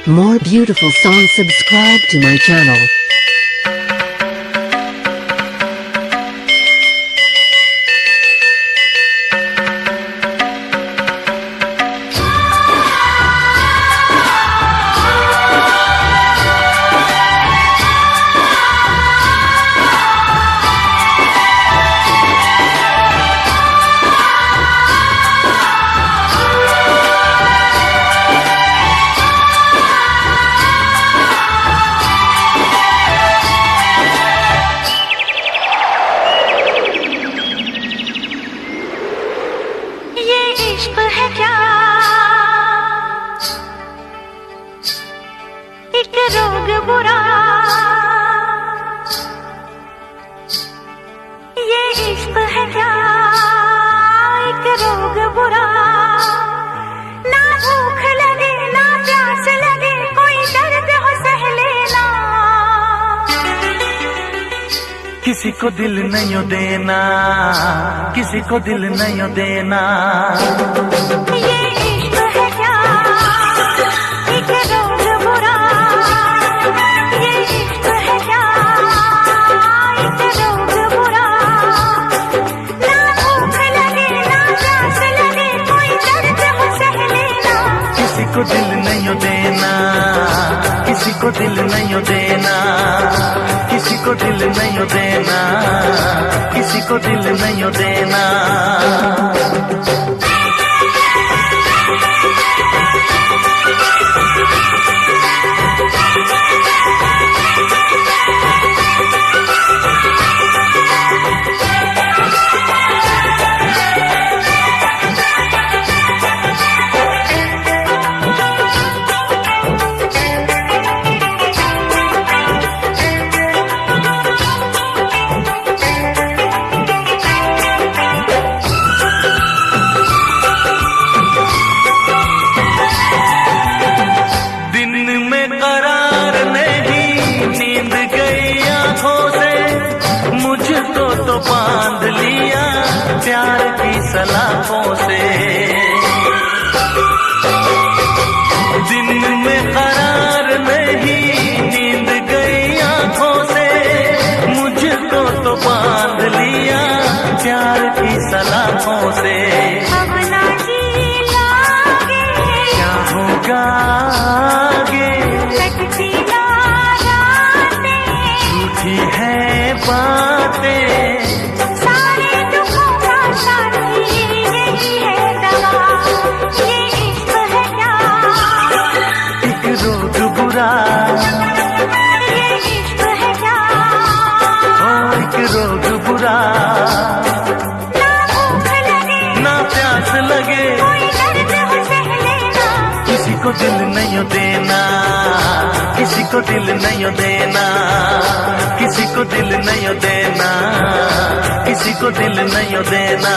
More beautiful songs, subscribe to my channel. इश्क है क्या एक रोग बुरा, ये इश्क है क्या एक रोग बुरा, ना भूख लगे ना प्यास लगे कोई दर्द हो सह लेना, किसी को दिल नहीं देना, किसी को दिल नहीं देना। ये इश्क है क्या एक रोग बुरा, ये इश्क है क्या एक रोग बुरा, ना भूख लगे ना प्यास लगे कोई दर्द हो सह लेना, किसी को दिल नहीं देना, किसी को दिल नहीं देना, किसी को दिल नहीं देना, किसी को दिल नहीं देना। बांध लिया प्यार की सलाखों से, दिन में करार नहीं नींद गई आंखों से, मुझको तो बांध लिया प्यार की सलाखों से। अब ना जी लागे क्या होगा आगे, कटती ना रातें, झूठी है बातें, ये इश्क है क्या एक रोग बुरा, ना भूख लगे ना प्यास लगे कोई दर्द हो सह लेना, किसी को दिल नहीं देना, किसी को दिल नहीं देना, किसी को दिल नहीं देना, किसी को दिल नहीं देना।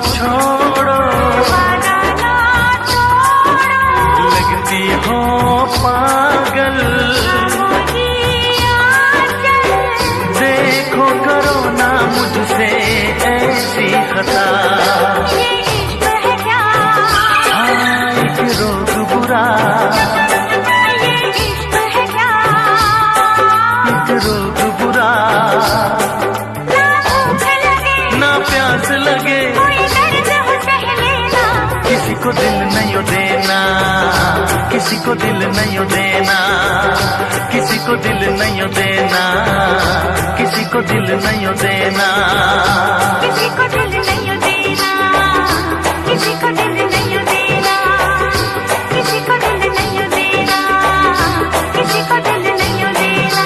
छोड़ो वादा ना तोड़ो, लगती हो पागल, देखो करो ना मुझसे ऐसी खता, ये इश्क है क्या एक रोग बुरा, ये इश्क है क्या को दिल नहीं देना, किसी को दिल नहीं देना, किसी को दिल नहीं देना, किसी को दिल नहीं देना, किसी को दिल नहीं देना, किसी को दिल नहीं देना, किसी को दिल नहीं देना।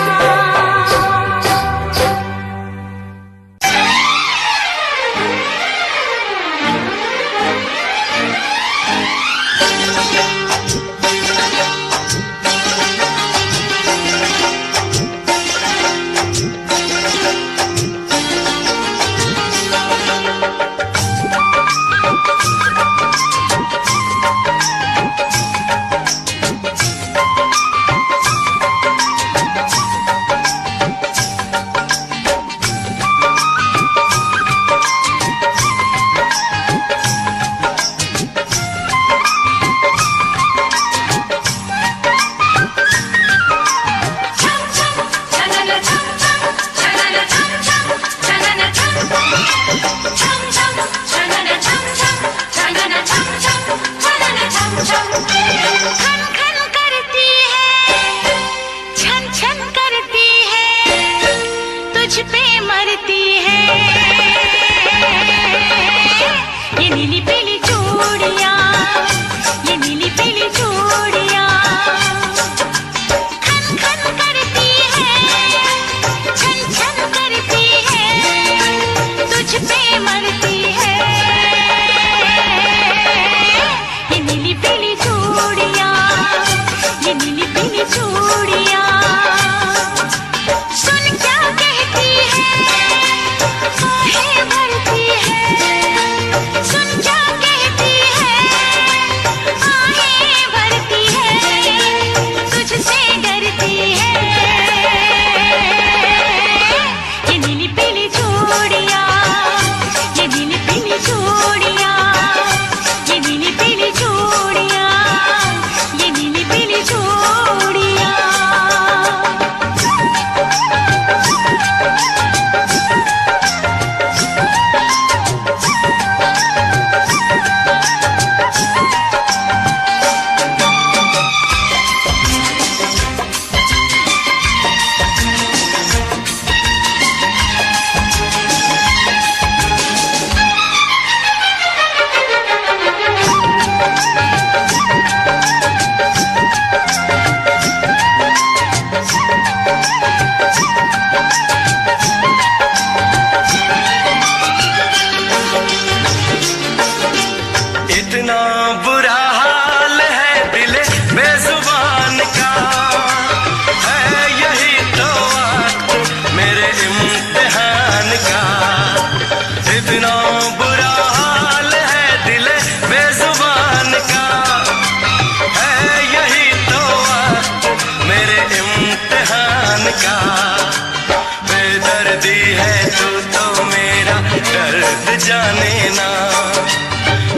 जाने ना,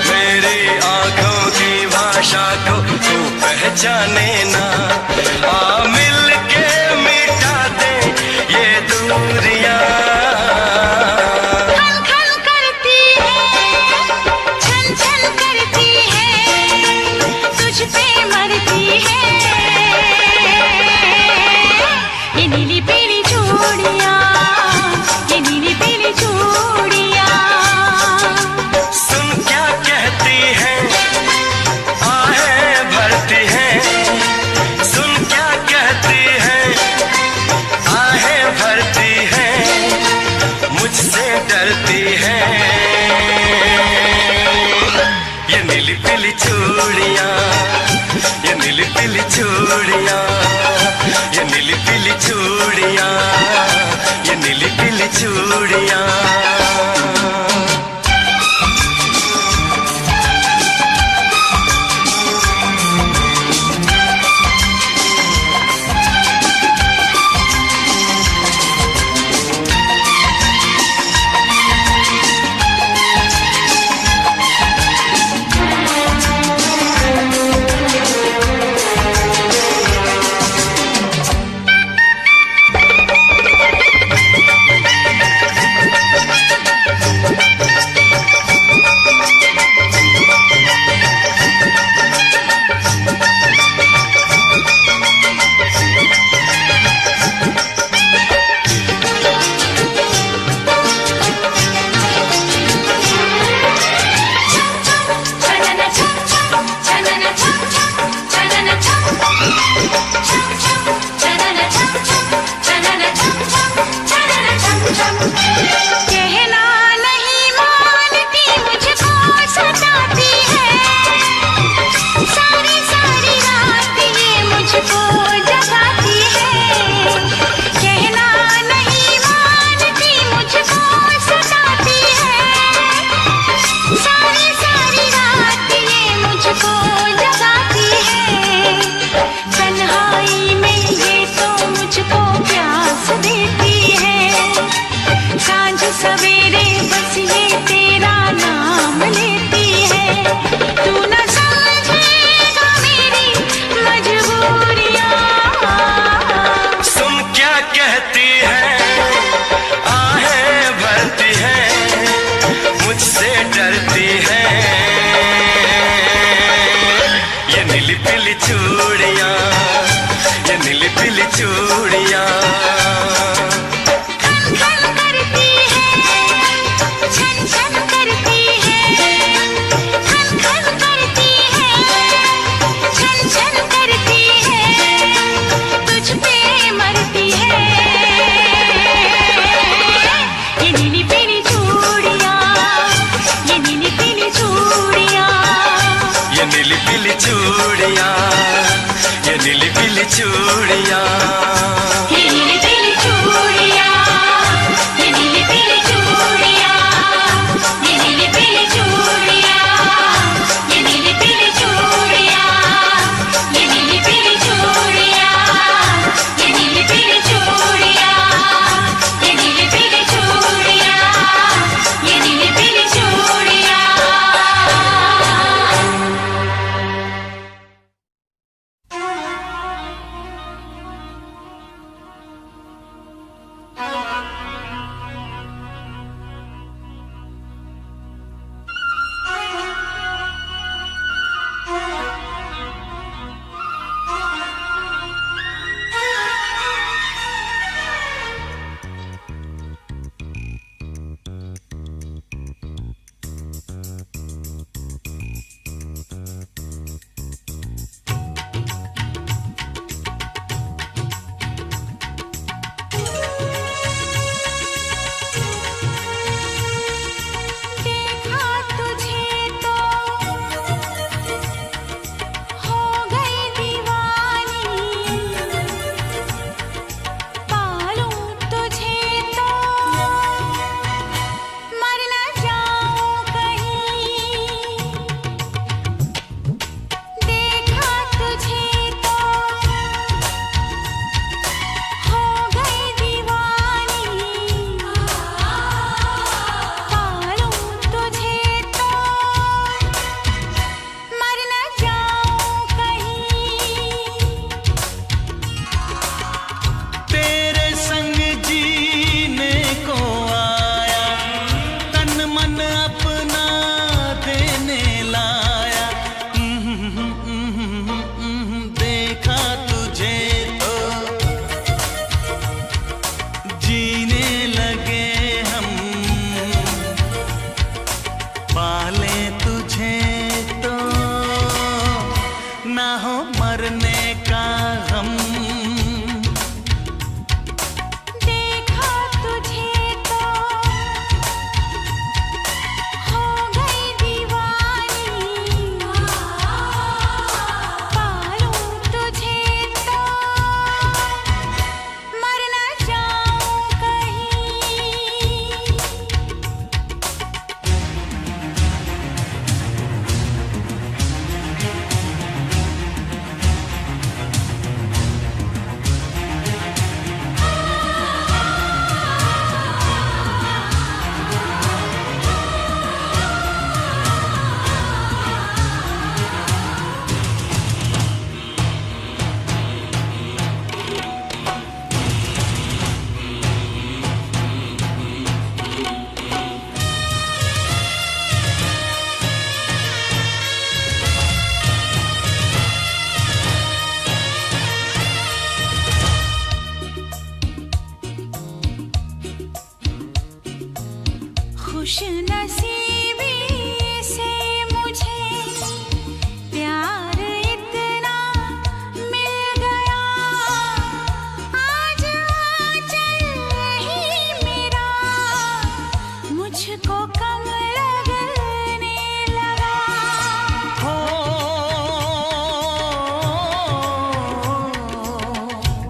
मेरी आंखों की भाषा को तू पहचाने ना। आ मिल के मिटा दे ये दूरियां, चूड़ियां, ये नीली पीली चूड़ियां, ये नीली पीली चूड़ियां, ये नीली पीली चूड़ियां। चूड़ियां, ये नीली पीली चूड़ियां। चूड़ियां, ये नीली पीली चूड़ियां, ये नीली पीली चूड़ियां, ये नीली पीली चूड़ियां, ये नीली पीली चूड़ियां, ये नीली पीली चूड़ियां, ये नीली पीली चूड़ियां, ये नीली पीली चूड़ियां, ये नीली पीली चूड़ियां, ये नीली पीली चूड़ियां। खुशनसीबी से मुझे प्यार इतना मिल गया, आज आंचल ही मेरा मुझको कम लगने लगा।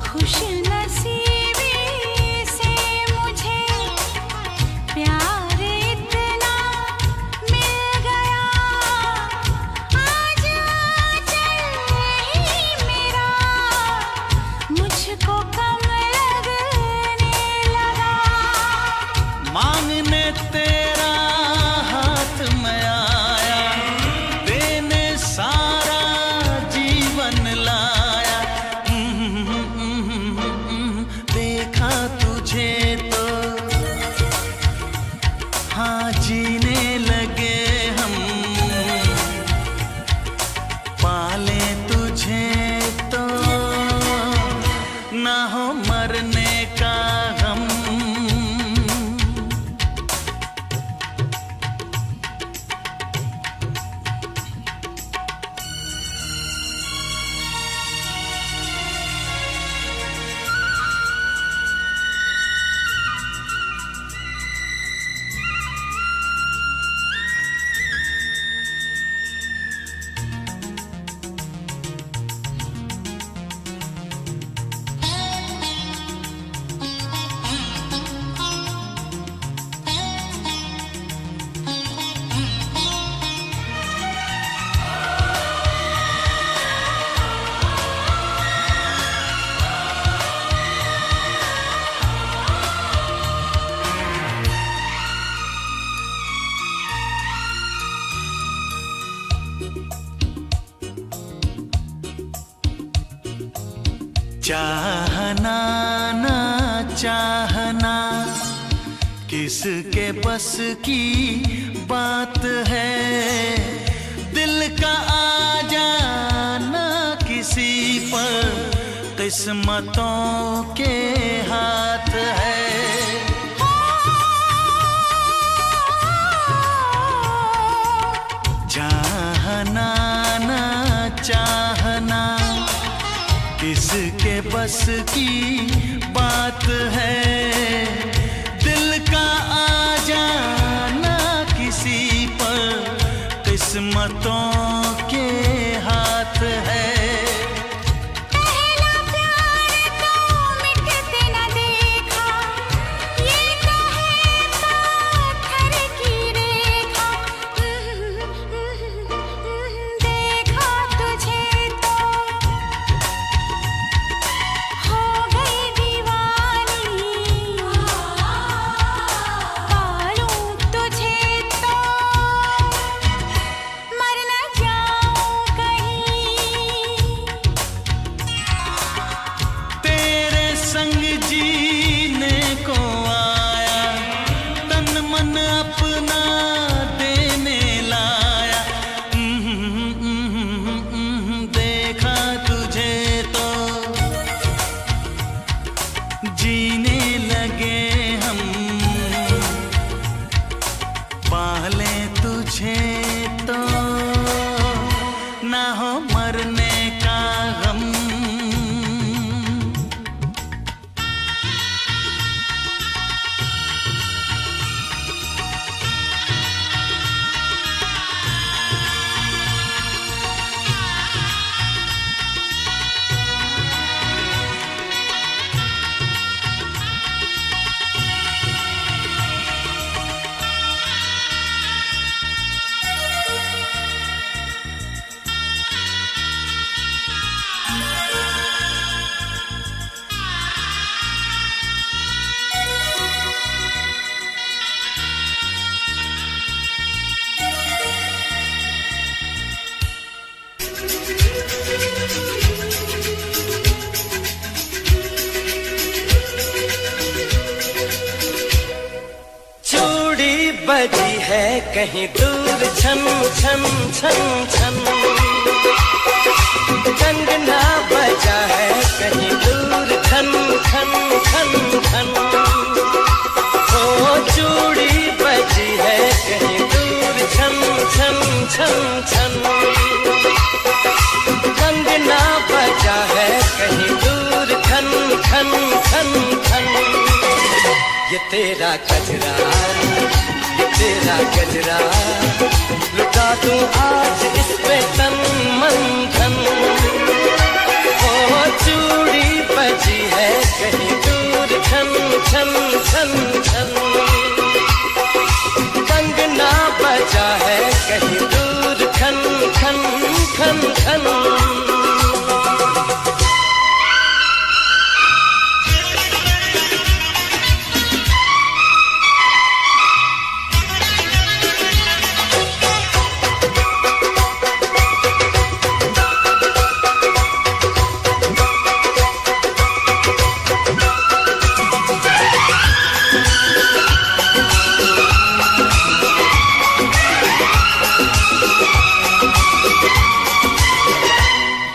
खुशनसीबी से मुझे प्यार मांगने तेरा हाथ में आया, देने सारा जीवन लाया। देखा तुझे तो हाँ जीने लगे हम, पाले तुझे चाहना ना चाहना किसके बस की बात है, दिल का आ जाना किसी पर किस्मतों के हाथ है। चाहना ना चाहना किसके बस की बात है, दिल का आ जाना किसी पर किस्मतों के हाथ है। जीने लगे हम पाले तुझे तो ना हो मरने का गम। बजी है कहीं दूर छन छन छन छन, कंगना बजा है कहीं दूर खन खन खन खन। ओ चूड़ी बजी है कहीं दूर छन छन छन छन, कंगना बजा है कहीं दूर खन खन खन खन। ये तेरा गजरा ये तेरा गजरा लुटा दूं आज इस पे तन मन धन। ओ चूड़ी बजी है कहीं दूर छन छन छन छन, कंगना बजा है कहीं दूर खन खन खन खन।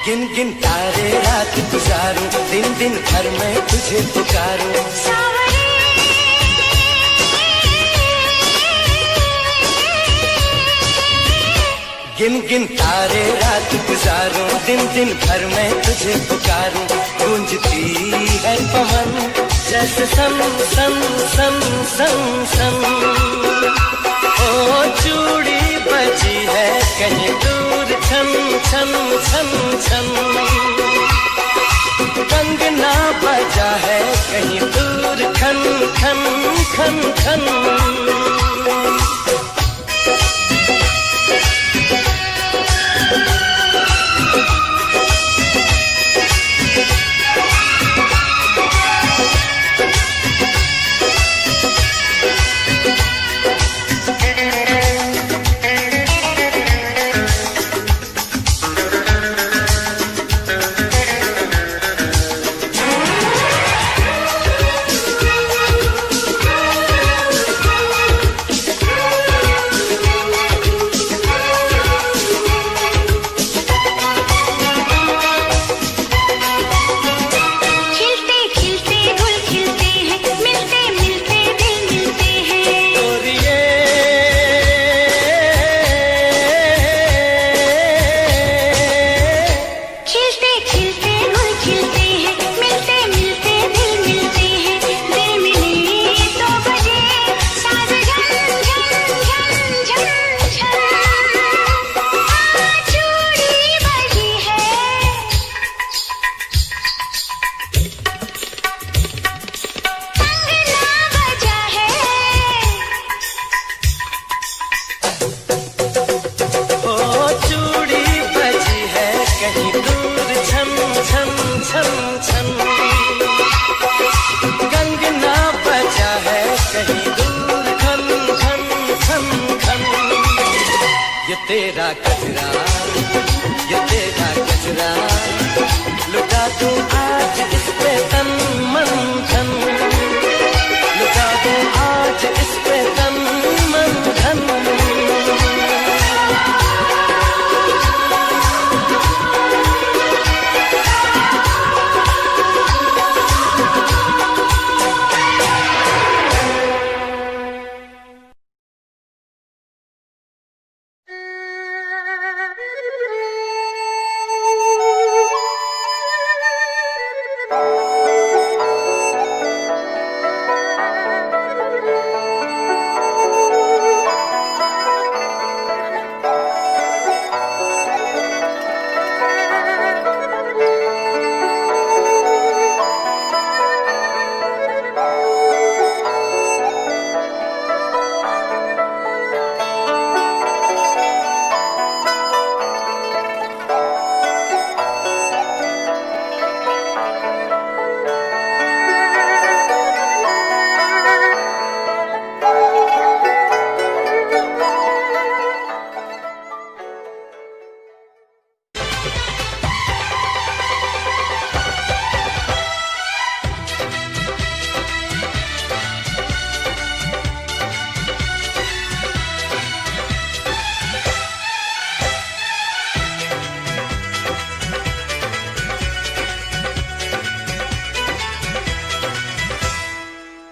गिन गिन तारे रात गुजारूं, दिन दिन भर मैं तुझे पुकारूं। गिन गिन तारे रात गुजारूं, दिन दिन भर मैं तुझे पुकारूं। गूंजती है पवन जैसे सन सन सन सन सन। ओ चूड़ी बजी है कहीं दूर छन छन छन छन, कंगना बजा है कहीं दूर खन खन खन खन। तेरा गजरा, ये तेरा गजरा, लुटा दूं आज इस पे तन मन धन, लुटा दूं आज इस पे तन मन धन।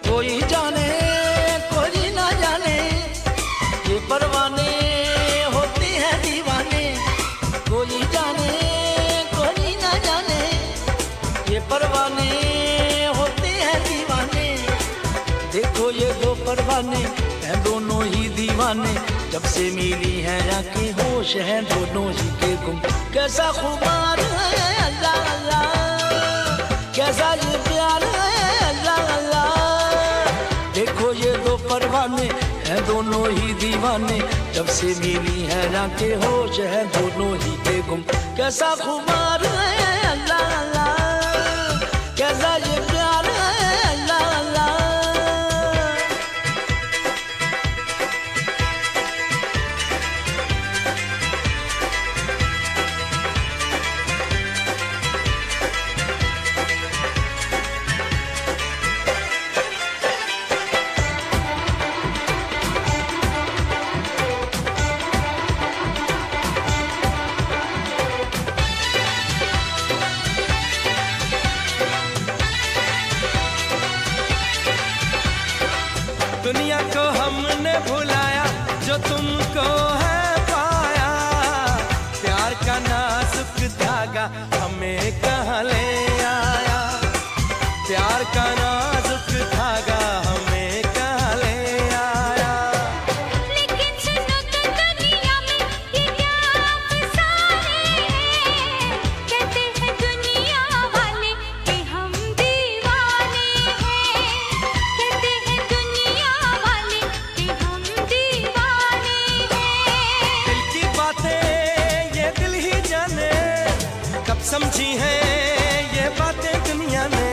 कोई जाने कोई ना जाने, ये परवाने होते हैं दीवाने। कोई जाने कोई ना जाने, ये परवाने होते हैं दीवाने। देखो ये दो परवाने हैं दोनों ही दीवाने, जब से मिली हैं आंखें होश हैं दोनों ही के गुम। कैसा खुमार है अल्लाह अल्लाह, कैसा ये प्यार है अल्लाह अल्लाह। देखो ये दो परवाने हैं दोनों ही दीवाने, जब से मिली हैं आंखें होश हैं दोनों ही के गुम। कैसा खुमार है अल्लाह अल्लाह, कैसा ये प्यार है अल्लाह अल्लाह। दुनिया को हमने भुलाया जो तुमको है पाया, प्यार का नाजुक धागा हमें कहाँ ले आया, प्यार का नाजुक धागा हमें कहाँ ले आया। लेकिन सुनो तो दुनिया में ये क्या अफसाने हैं, कहते हैं दुनिया वाले कि हम दीवाने हैं, कहते हैं दुनिया वाले कि हम दीवाने हैं। दिल की बातें ये दिल ही जाने, कब समझी है ये बातें दुनिया ने।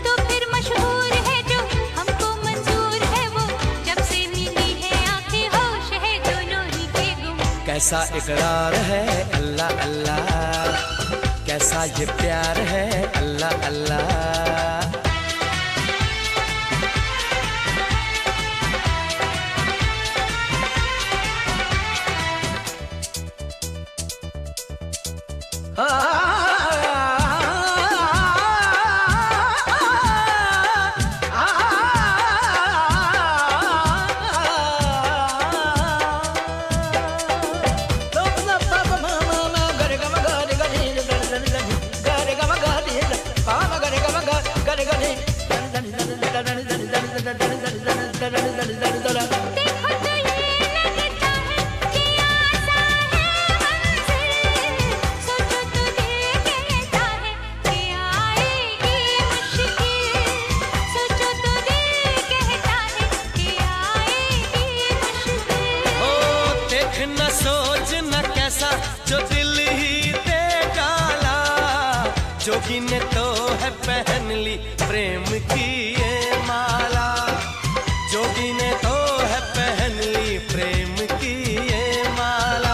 तो फिर मशहूर है जो हमको मंजूर है वो, जब से मिली है आंखें होश है दोनों ही के गुम। कैसा इकरार है अल्लाह अल्लाह, कैसा ये प्यार है अल्लाह अल्लाह। देखो तो ये लगता है कि आसा है मंजिल, सोचो तो ये कहता है कि आएगी मुश्किल, सोचो तो ये कहता है कि आएगी मुश्किल। ओ देख न सोच न कैसा जो दिल ही दे डाला, जोगी ने तो है पहन ली प्रेम की ये माला, जोगी ने तो है पहन ली प्रेम की ये माला।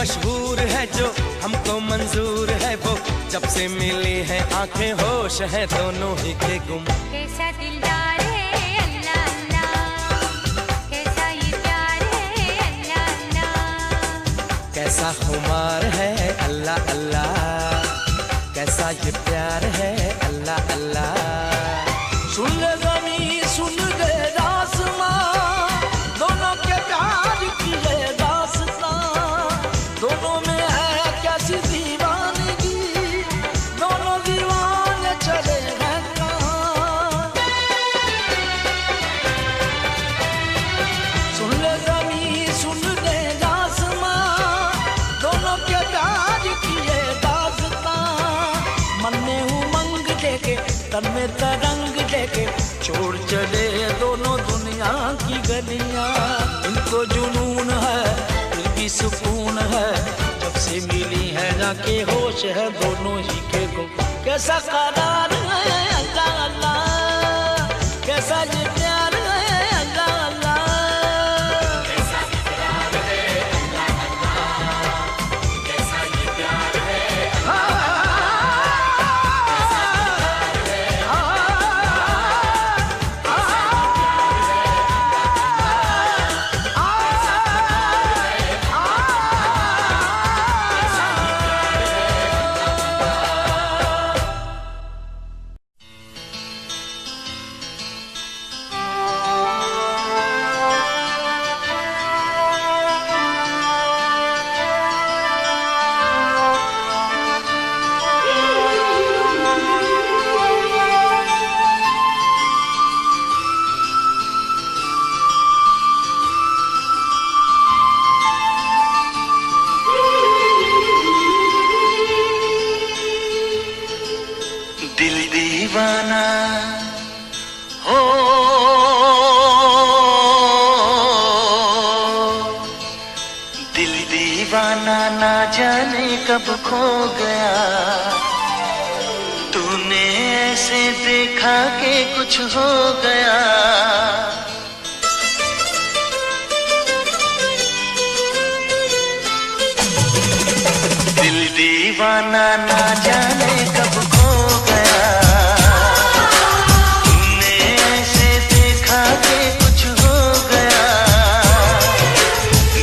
मशहूर है जो हमको मंजूर है वो, जब से मिली है आंखें होश है दोनों ही के गुम। कैसा दिलदार है अल्लाह अल्लाह, कैसा ये प्यार है अल्लाह अल्लाह, कैसा खुमार है अल्लाह अल्लाह, कैसा ये प्यार है अल्लाह अल्लाह। सुन ले ज़मीं सुन ले आसमां, दोनों के प्यार की है दास्तां, दोनों में है कैसी दीवानगी, दोनों दीवाने चले हैं कहाँ। सुन ले ज़मीं सुन ले आसमां, दोनों के प्यार की है दास्तां, मन में उमंग लेके तन में तरंग लेके छोड़ चले दोनों दुनिया की गलियां। इनको जुनून है फिर भी सुकून है, जब से मिली है जाके होश है दोनों ही के को। कैसा करार है अल्लाह अल्लाह, कैसा ये प्यार है अल्लाह अल्लाह। दिल दीवाना हो, दिल दीवाना ना जाने कब खो गया, तूने ऐसे देखा कि कुछ हो गया। दिल दीवाना ना जाने कब खो गया, तूने ऐसे देखा कि कुछ हो गया।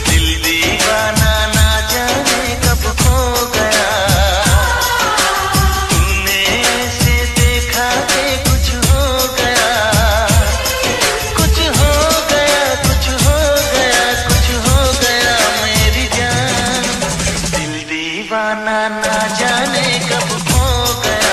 दिल दीवाना ना जाने कब खो गया, तूने ऐसे देखा कि कुछ हो गया। कुछ हो गया कुछ हो गया कुछ हो गया मेरी जान, दिल दीवाना ना जाने कब खो गया।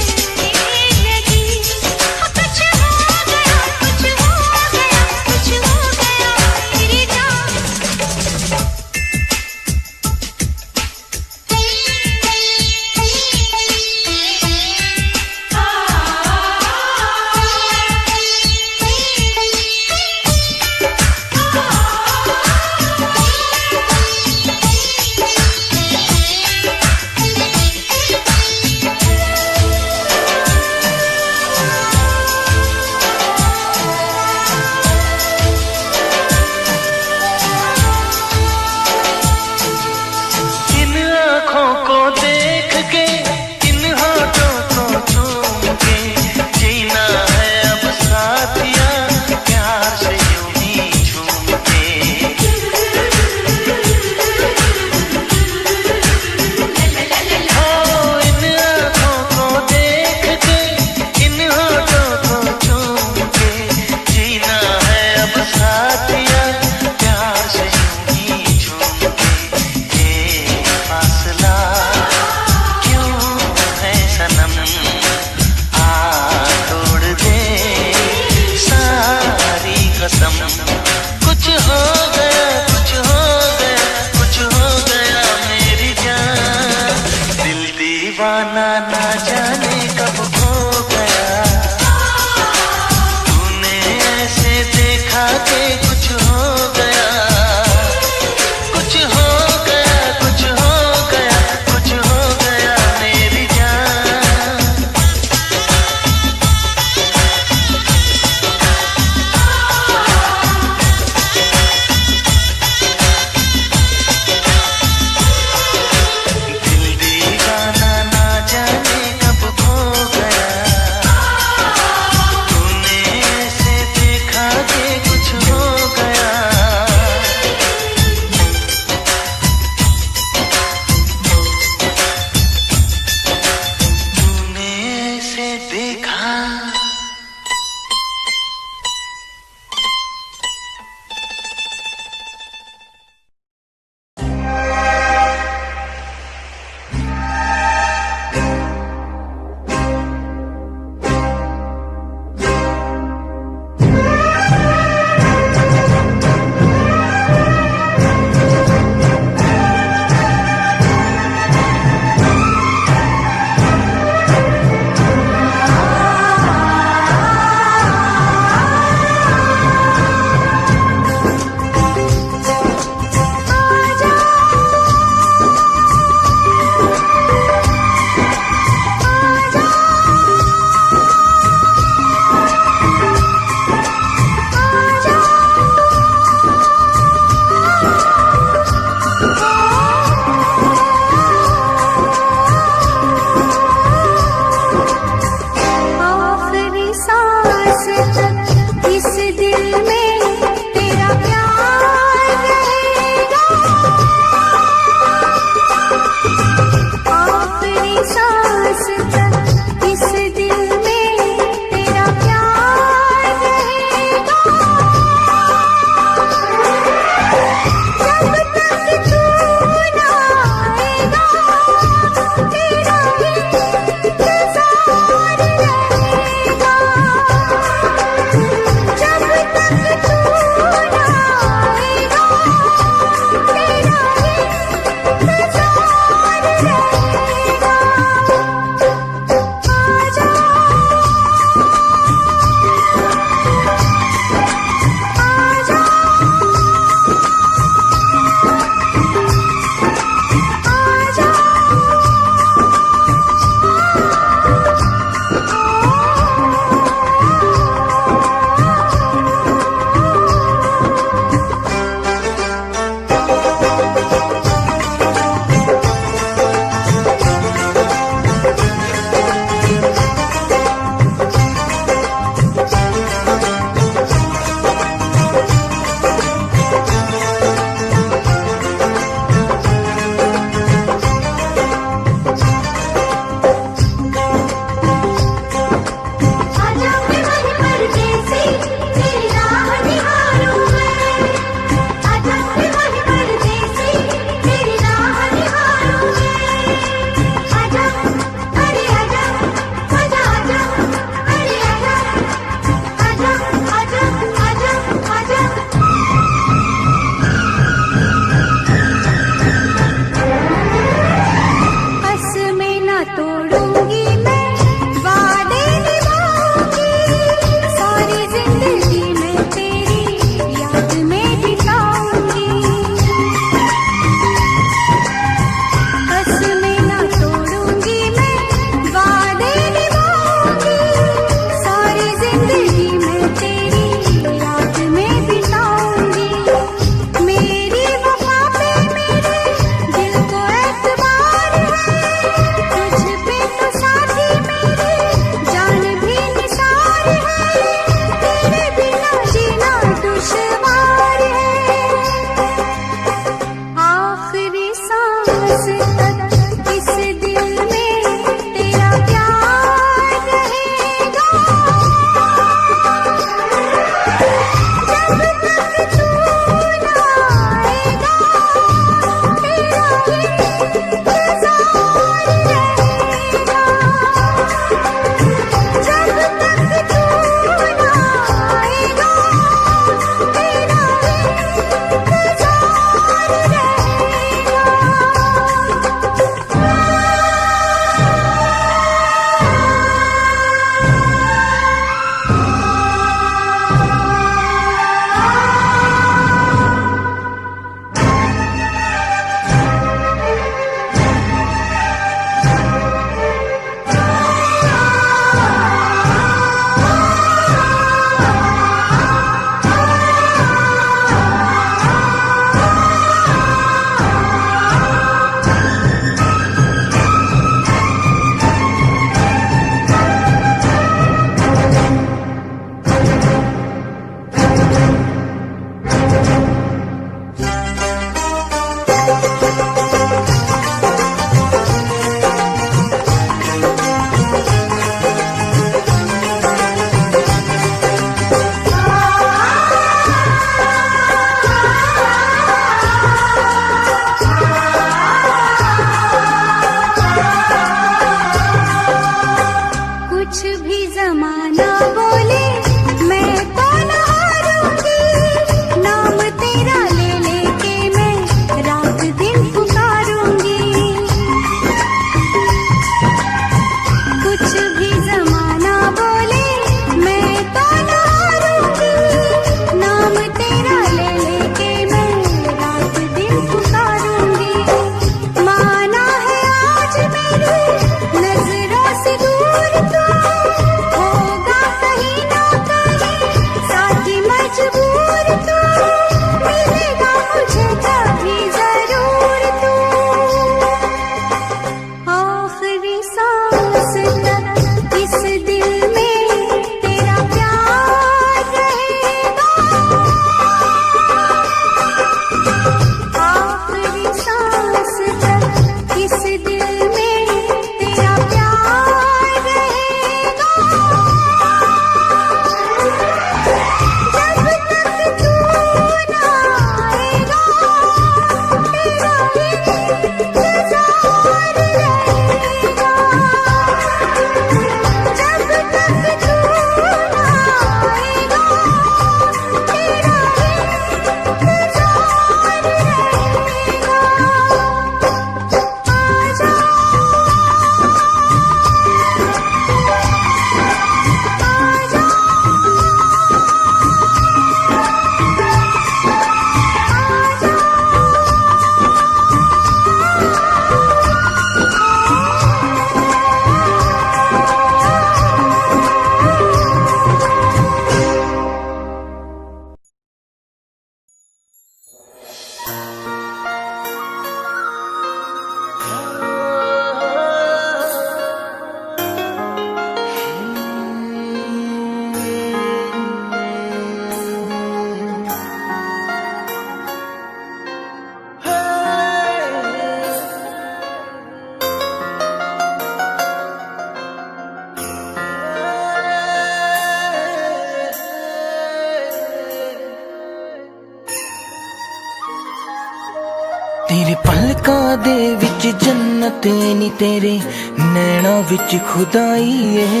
तेरे पलकां दे विच जन्नत नी तेरे नैना विच खुदाई है।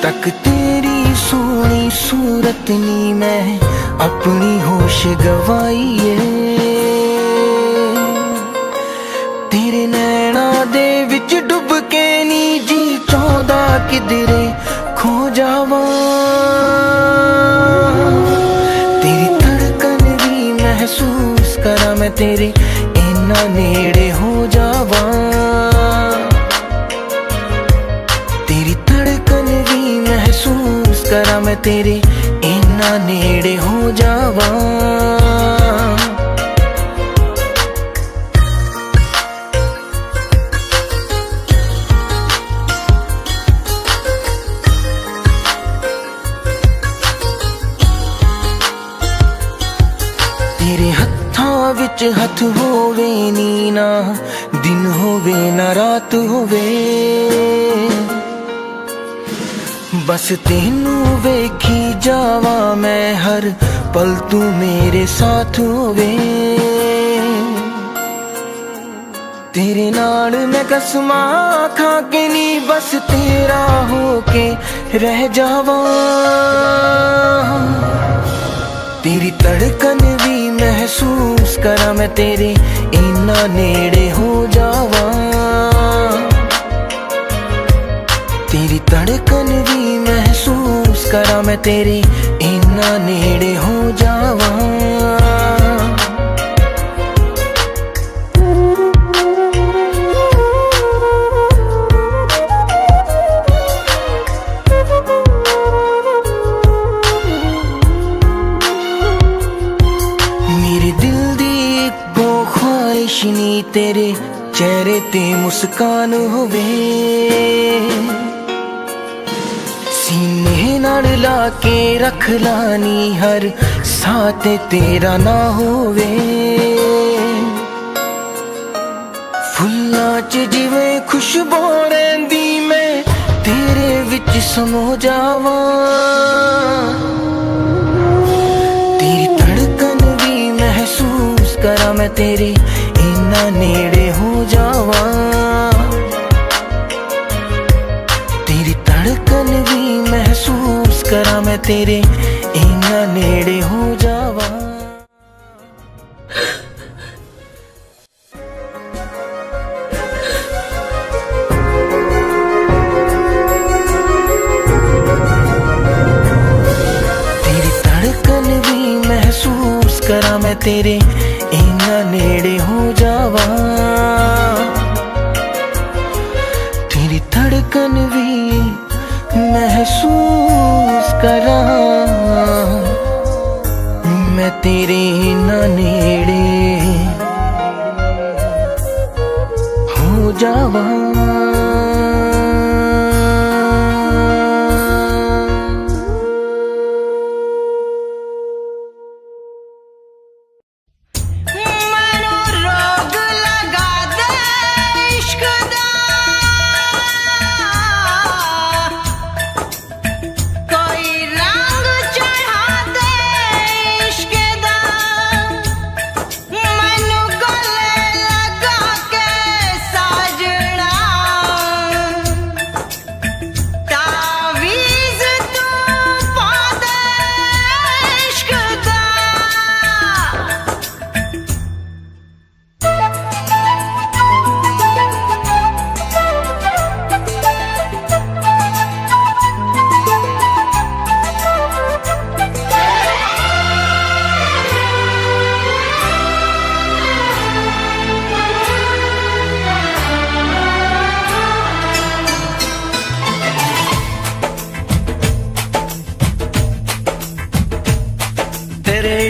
तक तेरी सोनी सूरत नी मैं अपनी होश गवाई है। तेरे नैना दे विच डुब के नी जी चाहदा किधरे खो जावा। महसूस करा मैं तेरे इन्ना नेड़े हो जावा। तेरी धड़कन भी महसूस करा मैं तेरे इन्ना नेड़े हो जावा। तेरे हत्थां विच हथ होवे नी ना दिन होवे ना रात होवे। बस तेनू वेखी जावा मैं हर पल तू मेरे साथ होवे। तेरे नाल मैं कसमां खा के नी बस तेरा होके रह जावा। तेरी धड़कन भी महसूस करा मैं तेरे इन्ना नेड़े हो जावा। तेरी धड़कन भी महसूस करा मैं तेरे इन्ना नेड़े हो जावा। नी तेरे चेहरे ते मुस्कान होवे। सीने नाल ला के रख लानी हर साथ तेरा ना होवे। फुल्लां च जिवें खुशबू रहिंदी मैं तेरे विच समो जावा। तेरी धड़कन भी महसूस करा मैं तेरे इन्ना नेड़े हो जावा। तेरी धड़कन भी महसूस करा मैं तेरे इन्ना नेड़े हो जावा। तेरी धड़कन भी महसूस करा मैं तेरे इन्ना नेड़े हो जावा। तेरी धड़कन भी महसूस करा मैं तेरे इन्ना नेड़े हो जावा।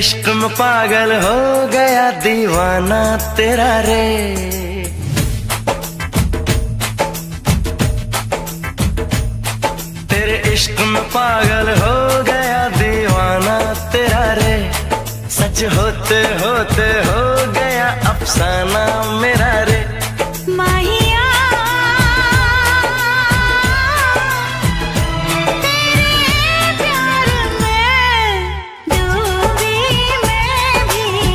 इश्क में पागल हो गया दीवाना तेरा रे। तेरे इश्क में पागल हो गया दीवाना तेरा रे। सच होते होते हो गया अफसाना मेरा रे। माहिया तेरे प्यार में डूबी मैं भी।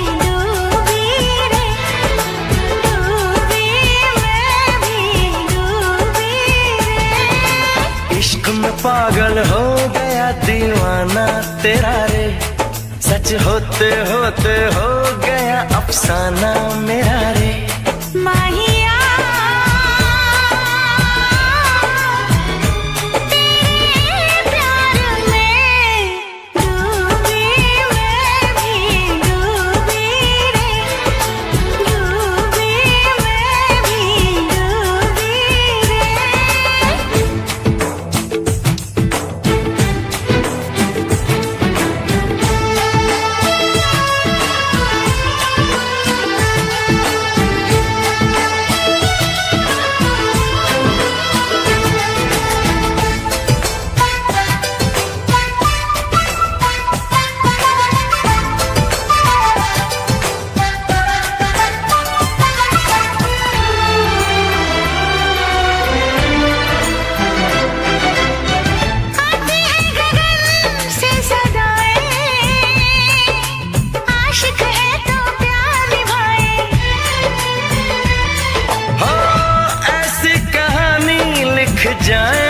तेरा रे, सच होते होते हो गया अफसाना मेरा रे। माहिया तेरे प्यार में डूबी मैं भी डूबी रे, डूबी मैं भी डूबी जाए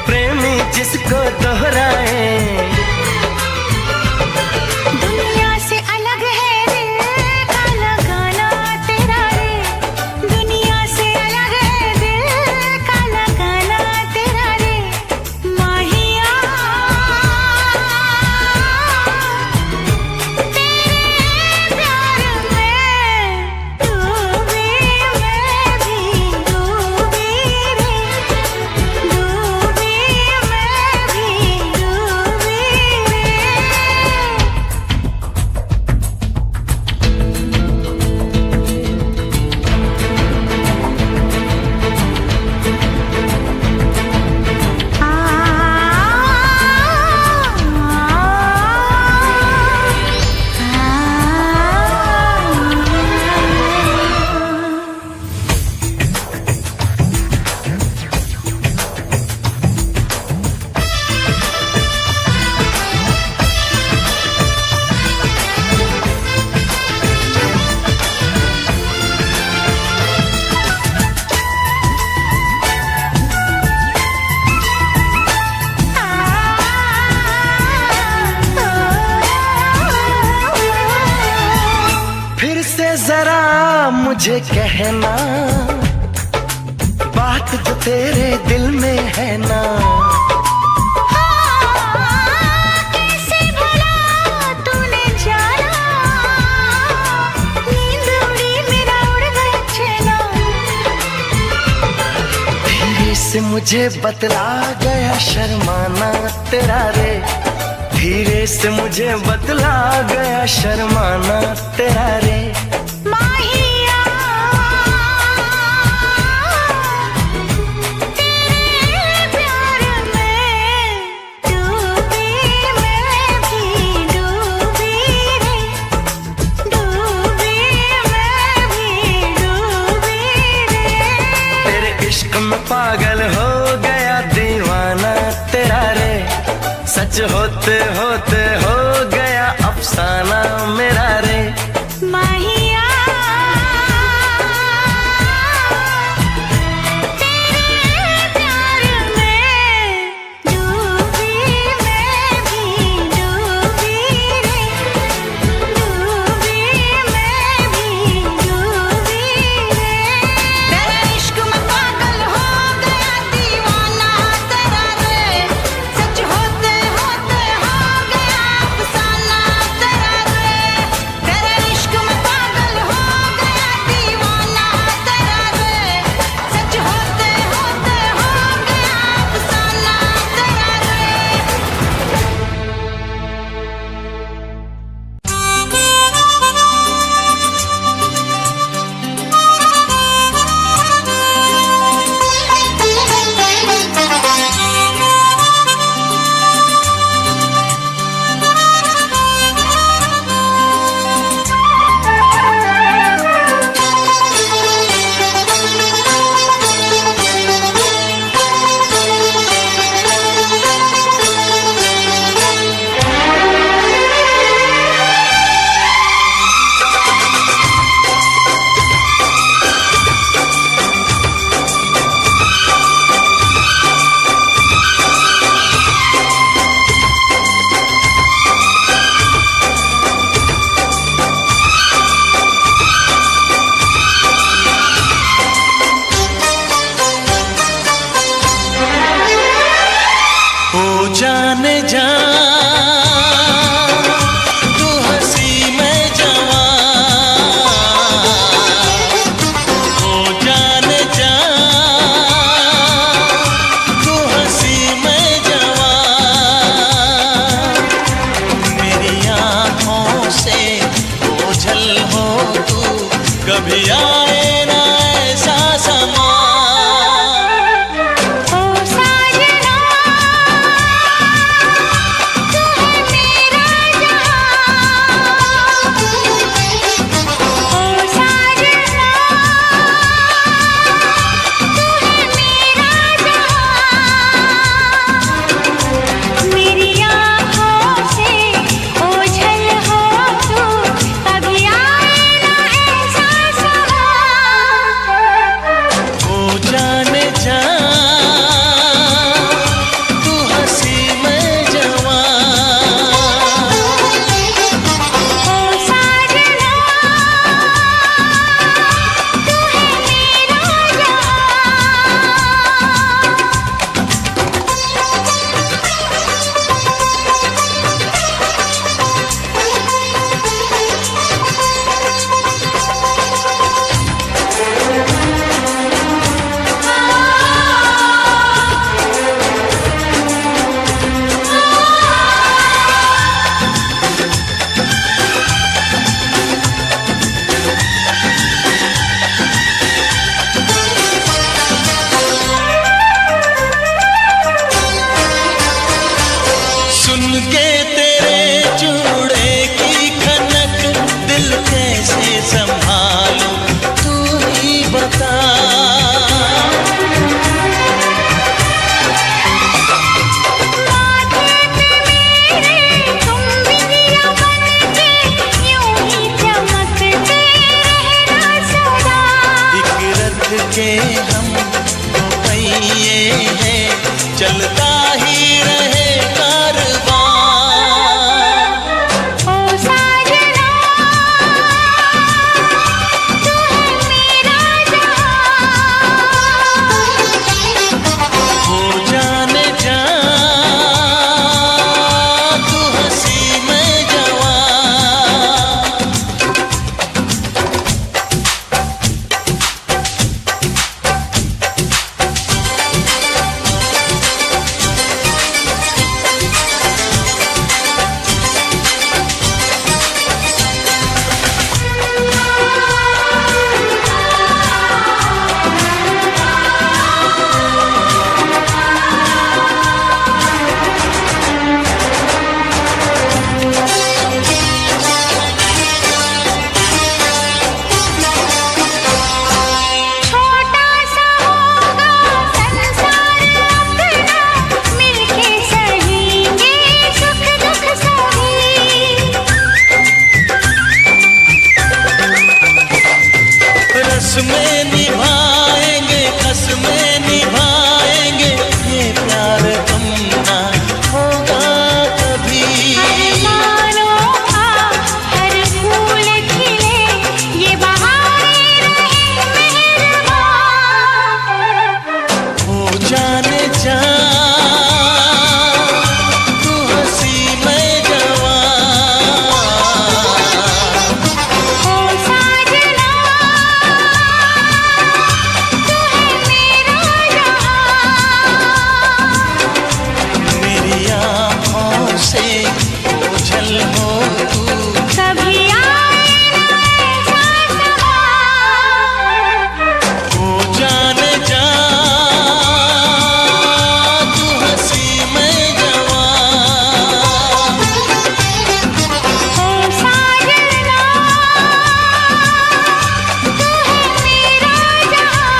प्रेमी जिसको दोहराए। दुनिया से अलग है दिल का लगाना तेरा रे, दुनिया से अलग है दिल का लगाना तेरा रे। माहिया तेरे प्यार में डूबी मैं भी डूबी रे, डूबी मैं भी डूबी रे। फिर से जरा मुझे कहना बात जो तेरे दिल में है ना। कैसे भला तूने जाना, नींद उड़ी मेरा उड़ गया चैना। धीरे से मुझे बतला गया शर्माना तेरा रे, धीरे से मुझे बतला गया शर्माना तेरा रे। माहिया तेरे प्यार में डूबी मैं भी डूबी रे, डूबी मैं भी डूबी रे। तेरे इश्क में पागल हो गया दीवाना तेरा रे, सच होते होते हो गया अफसाना मेरा रे। माहिया तेरे प्यार में डूबी मैं भी डूबी रे, डूबी मैं भी डूबी रे। तेरे इश्क में पागल हो गया दीवाना तेरा रे, सच होते होते हो गया के तेरे चूड़े की खनक दिल कैसे संभालूं तू ही बता। के हम दो पहिए हैं चलता ही रहे कारवां। ओ साजना तू है मेरा जहां, हो जाने जा तू हंसी में जवां। में निभाएंगे कसमें निभाएंगे ये प्यार कम ना होगा कभी। अरमानों का हर फूल खिले ये बहारें रहे मेहरबान। हो जाने जा तू हंसी में जवां। ओ साजना तू है मेरा जहां, मेरी आँखों से ओझल हो तू कभी आए ना ऐसा समा। हो जाने जा तू हंसी में जवां। ओ साजना तू है मेरा जहां।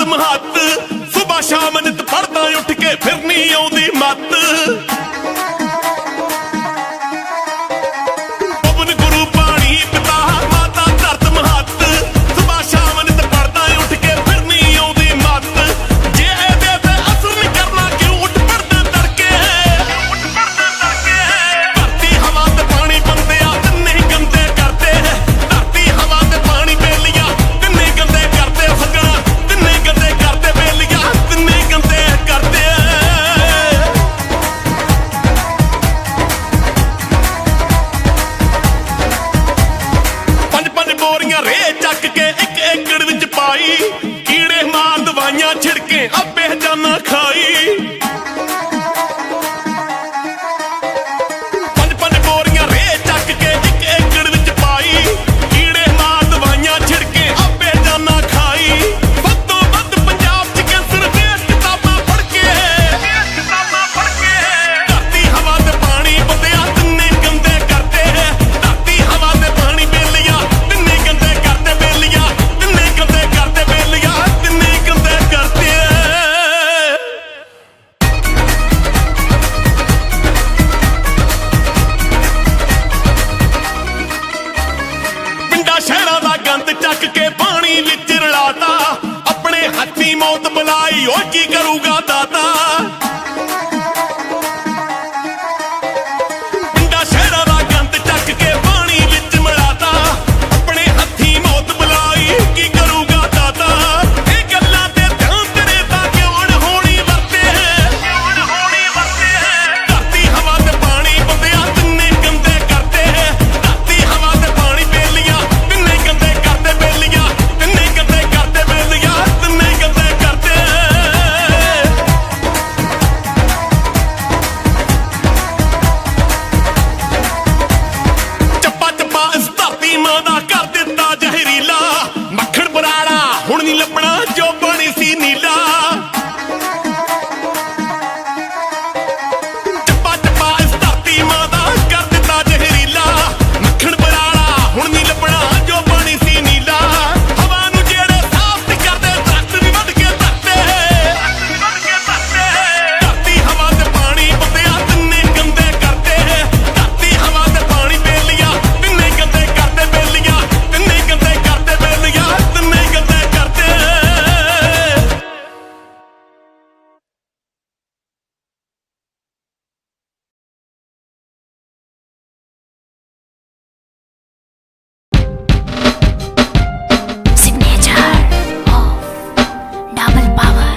ਮਹੱਤ ਸੁਬਾ ਸ਼ਾਮ ਨਿਤ ਪੜਦਾ ਉੱਠ ਕੇ ਫਿਰ ਨਹੀਂ ਆਉਂਦੀ ਮੱਤ ਪਵਨ ਗੁਰੂ ਪਾਣੀ ਪਿਤਾ ਮਾਤਾ ਧਰਤ ਮਹੱਤ ਸੁਬਾ ਸ਼ਾਮ ਨਿਤ ਪੜਦਾ ਉੱਠ ਕੇ ਫਿਰ ਨਹੀਂ ਆਉਂਦੀ ਮੱਤ ਜੇ ਇਹਦੇ ਤੇ ਅਸਰ ਨਹੀਂ ਕਰਨਾ ਕਿਉਂ ਉੱਠ ਪੜਦਾ ਤੜਕੇ ਧਰਤੀ ਹਵਾ ਤੇ ਪਾਣੀ ਬੰਦੇ ਆ ਤਿੰਨੇ ਗੰਦੇ ਕਰਦੇ ਧਰਤੀ ਹਵਾ ਤੇ ਪਾਣੀ ਬੇਲੀਆਂ ਤਿੰਨੇ ਗੰਦੇ ਕਰਦੇ ਸੱਜਣਾ ਤਿੰਨੇ ਗੰਦੇ ਕਰਦੇ ਬੇਲੀਆਂ ਤਿੰਨੇ ਗੰਦੇ ਕਰਦੇ ਪੰਜ ਪੰਜ ਬੋਰੀਆਂ ਰੇ ਚੱਕ ਕੇ ਇੱਕ ਏਕੜ ਵਿੱਚ ਪਾਈ ਕੀੜੇ ਮਾਰ ਦਵਾਈਆਂ ਛਿੜਕੇ ਆਪੇ ਜਾਨਾ ਖਾਈ ਪੰਜ ਪੰਜ ਬੋਰੀਆਂ ਰੇ ਚੱਕ ਕੇ ਇੱਕ ਏਕੜ ਵਿੱਚ ਪਾਈ ਕੀੜੇ ਮਾਰ ਦਵਾਈਆਂ ਛਿੜਕੇ ਆਪੇ ਜਾਨਾ ਖਾਈ ਵੱਧ ਤੋਂ ਵੱਧ ਪੰਜਾਬ 'ਚ ਕੈਂਸਰ ਦੇ ਕਿਤਾਬਾਂ ਪੜ੍ਹ ਕੇ ਧਰਤੀ ਹਵਾ ਤੇ ਪਾਣੀ ਬੰਦਿਆ ਤਿੰਨੇ ਗੰਦੇ ਕਰਦੇ ਧਰਤੀ ਹਵਾ ਤੇ ਪਾਣੀ ਬੇਲੀਆਂ ਤਿੰਨੇ ਗੰਦੇ ਕਰਦੇ ਬੇਲੀਆਂ ਤਿੰਨੇ ਗੰਦੇ ਕਰਦੇ ਬੇਲੀਆਂ ਤਿੰਨੇ ਗੰਦੇ ਕਰਦੇ ਪਿੰਡਾਂ ਸ਼ਹਿਰਾਂ ਦਾ ਗੰਦ ਚੱਕ ਕੇ ਪਾਣੀ ਵਿੱਚ ਰਲਾਤਾ ਆਪਣੇ ਹੱਥੀਂ ਮੌਤ ਬੁਲਾਈ ਓ ਕੀ ਕਰੂਗਾ ਦਾਤਾ ਪਿੰਡਾਂ ਸ਼ਹਿਰਾਂ ਦਾ ਗੰਦ ਚੱਕ ਕੇ ਪਾਣੀ ਵਿੱਚ ਮਿਲਾਤਾ ਆਪਣੇ ਹੱਥੀਂ ਮੌਤ ਬੁਲਾਈ ਕੀ ਕਰੂਗਾ ਦਾਤਾ ਇਹ ਗੱਲਾਂ ਤੇ ਧਿਆਨ ਤੇਰੇ ਤਾਂ ਕਿਉਂ ਹੋਣੀ ਵਰਤੇ ਧਰਤੀ ਹਵਾ ਤੇ ਪਾਣੀ ਬੰਦਿਆ ਤਿੰਨੇ ਗੰਦੇ ਕਰਦੇ ਧਰਤੀ ਹਵਾ ਤੇ ਪਾਣੀ ਬੇਲੀਆਂ ਤਿੰਨੇ ਗੰਦੇ ਕਰਦੇ ਬੇਲੀਆਂ ਤਿੰਨੇ ਗੰਦੇ ਕਰਦੇ ਬੇਲੀਆਂ ਤਿੰਨੇ ਗੰਦੇ ਕਰਦੇ ਚੱਪਾ ਚੱਪਾ ਇਸ ਧਰਤੀ ਮਾਂ ਦਾ ਕਰ ਦਿੱਤਾ ਜ਼ਹਿਰੀਲਾ ਮੱਖਣ ਬਰਾੜਾ ਹੁਣ ਨਹੀਂ ਲੱਭਣਾ ਜੋ ਬਣੀ ਸੀ ਨੀਲਾ ਚੱਪਾ ਚੱਪਾ ਇਸ ਧਰਤੀ ਮਾਂ ਦਾ ਕਰ ਦਿੱਤਾ ਜ਼ਹਿਰੀਲਾ ਮੱਖਣ ਬਰਾੜਾ ਹੁਣ ਨਹੀਂ ਲੱਭਣਾ ਜੋ ਬਣੀ ਸੀ ਨੀਲਾ ਹਵਾ ਨੂੰ ਜਿਹੜੇ ਸਾਫ਼ ਨਹੀਂ ਕਰਦੇ ਦਰਖਤ ਵੀ ਵੱਢ ਕੇ ਧਰਤੇ ਧਰਤੀ ਹਵਾ ਤੇ ਪਾਣੀ ਬੰਦਿਆ ਤਿੰਨੇ ਗੰਦੇ ਕਰਦੇ ਧਰਤੀ ਹਵਾ ਤੇ ਪਾਣੀ ਬੇਲੀਆਂ ਤਿੰਨੇ ਗੰਦੇ ਕਰਦੇ ਬੇਲੀਆਂ ਤਿੰਨੇ ਗੰਦੇ ਕਰਦੇ ਬੇਲੀਆਂ ਤਿੰਨੇ ਗੰਦੇ ਕਰਦੇ Signature of double power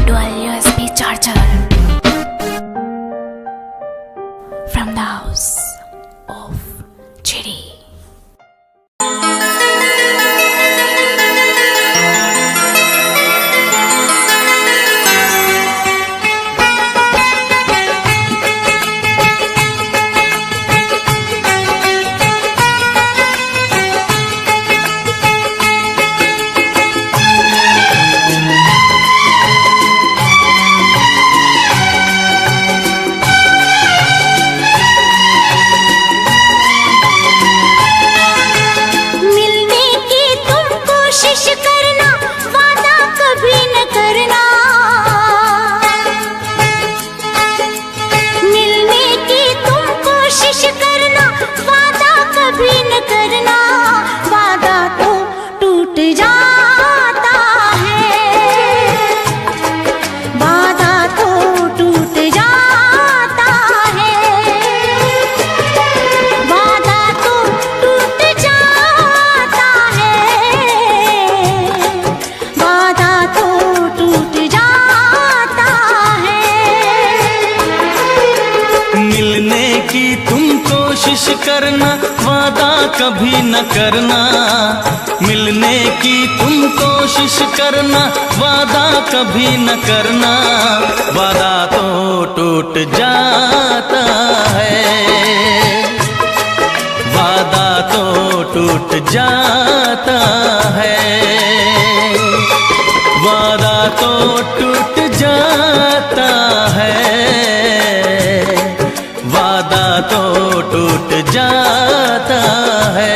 dual USB charger from the house of Chiri. मिलने की तुम कोशिश करना वादा कभी न करना मिलने की तुम कोशिश करना वादा कभी न करना वादा तो टूट जाता है वादा तो टूट जाता है वादा तो टूट जाता है वादा तो टूट जाता है मिलने की तुम कोशिश करना वादा कभी न करना मिलने की तुम कोशिश करना वादा कभी न करना वादा तो टूट जाता है वादा तो टूट जाता है वादा तो टूट जाता है वादा तो टूट जाता है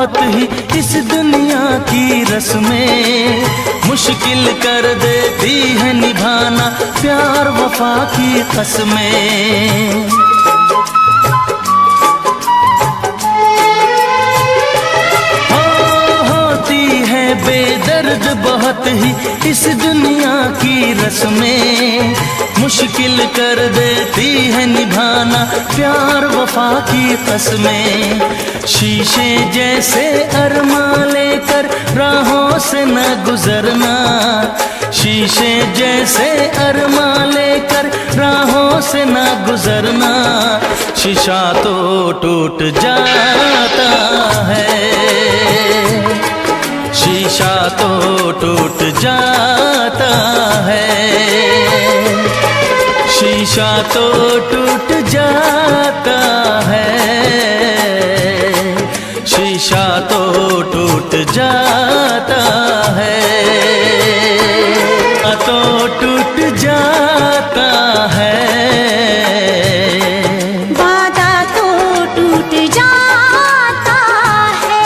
बहुत ही इस दुनिया की रस्में, मुश्किल कर देती है निभाना प्यार वफा की कसमें। होती है बेदर्द बहुत ही इस दुनिया की रस्में, मुश्किल कर देती है निभाना प्यार वफा की कसमें। शीशे जैसे अरमां लेकर राहों से न गुजरना, शीशे जैसे अरमां लेकर राहों से न गुजरना, शीशा तो टूट जाता है, शीशा तो टूट जाता है, शीशा तो टूट जाता है, शीशा तो टूट जाता है, तो टूट जाता है, वादा तो टूट जाता है।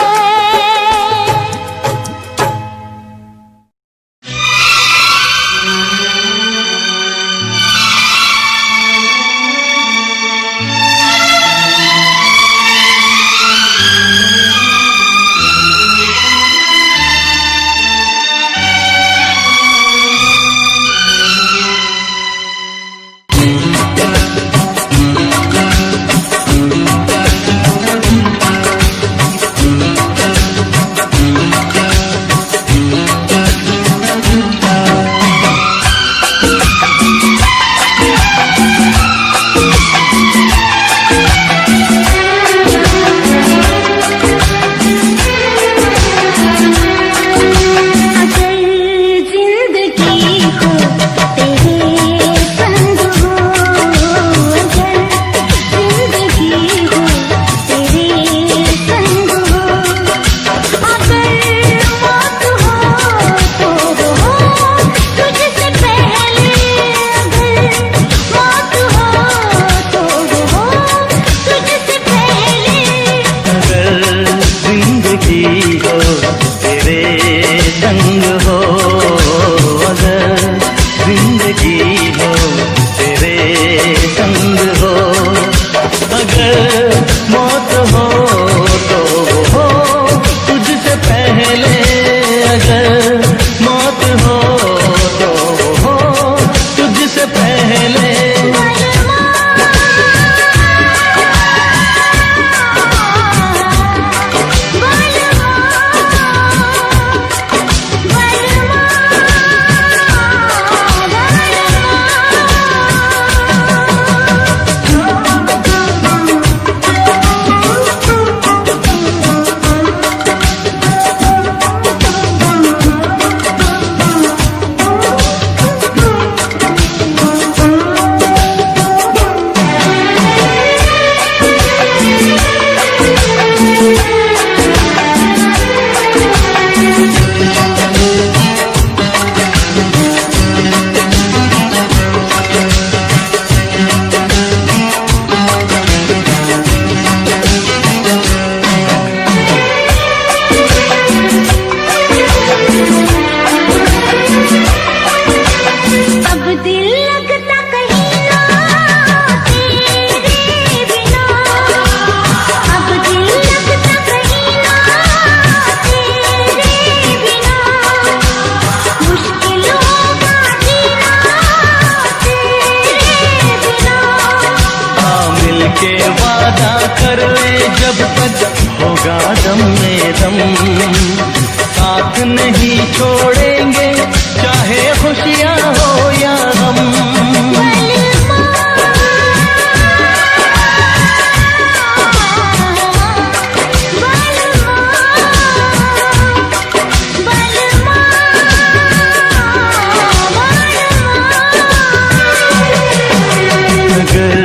दम में दम, साथ नहीं छोड़ेंगे चाहे खुशियाँ हो या गम। अगर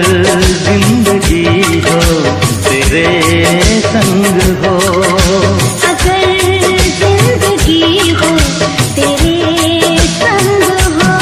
जिंदगी हो तेरे संग हो, अगर जिंदगी हो तेरे संग हो,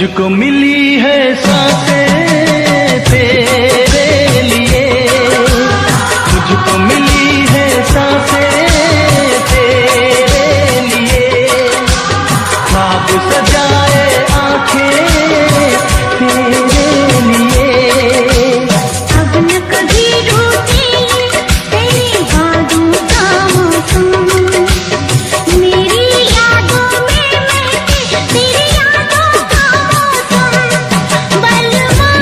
मुझको मिली है सांसें तेरे लिए, मुझको मिली है सांसें तेरे लिए, ख्वाब सजाए आंखें तेरे लिए। अब न कभी रूठेंगे तेरी यादों का मौसम, मेरी यादों में महके तेरी यादों का मौसम। बलमा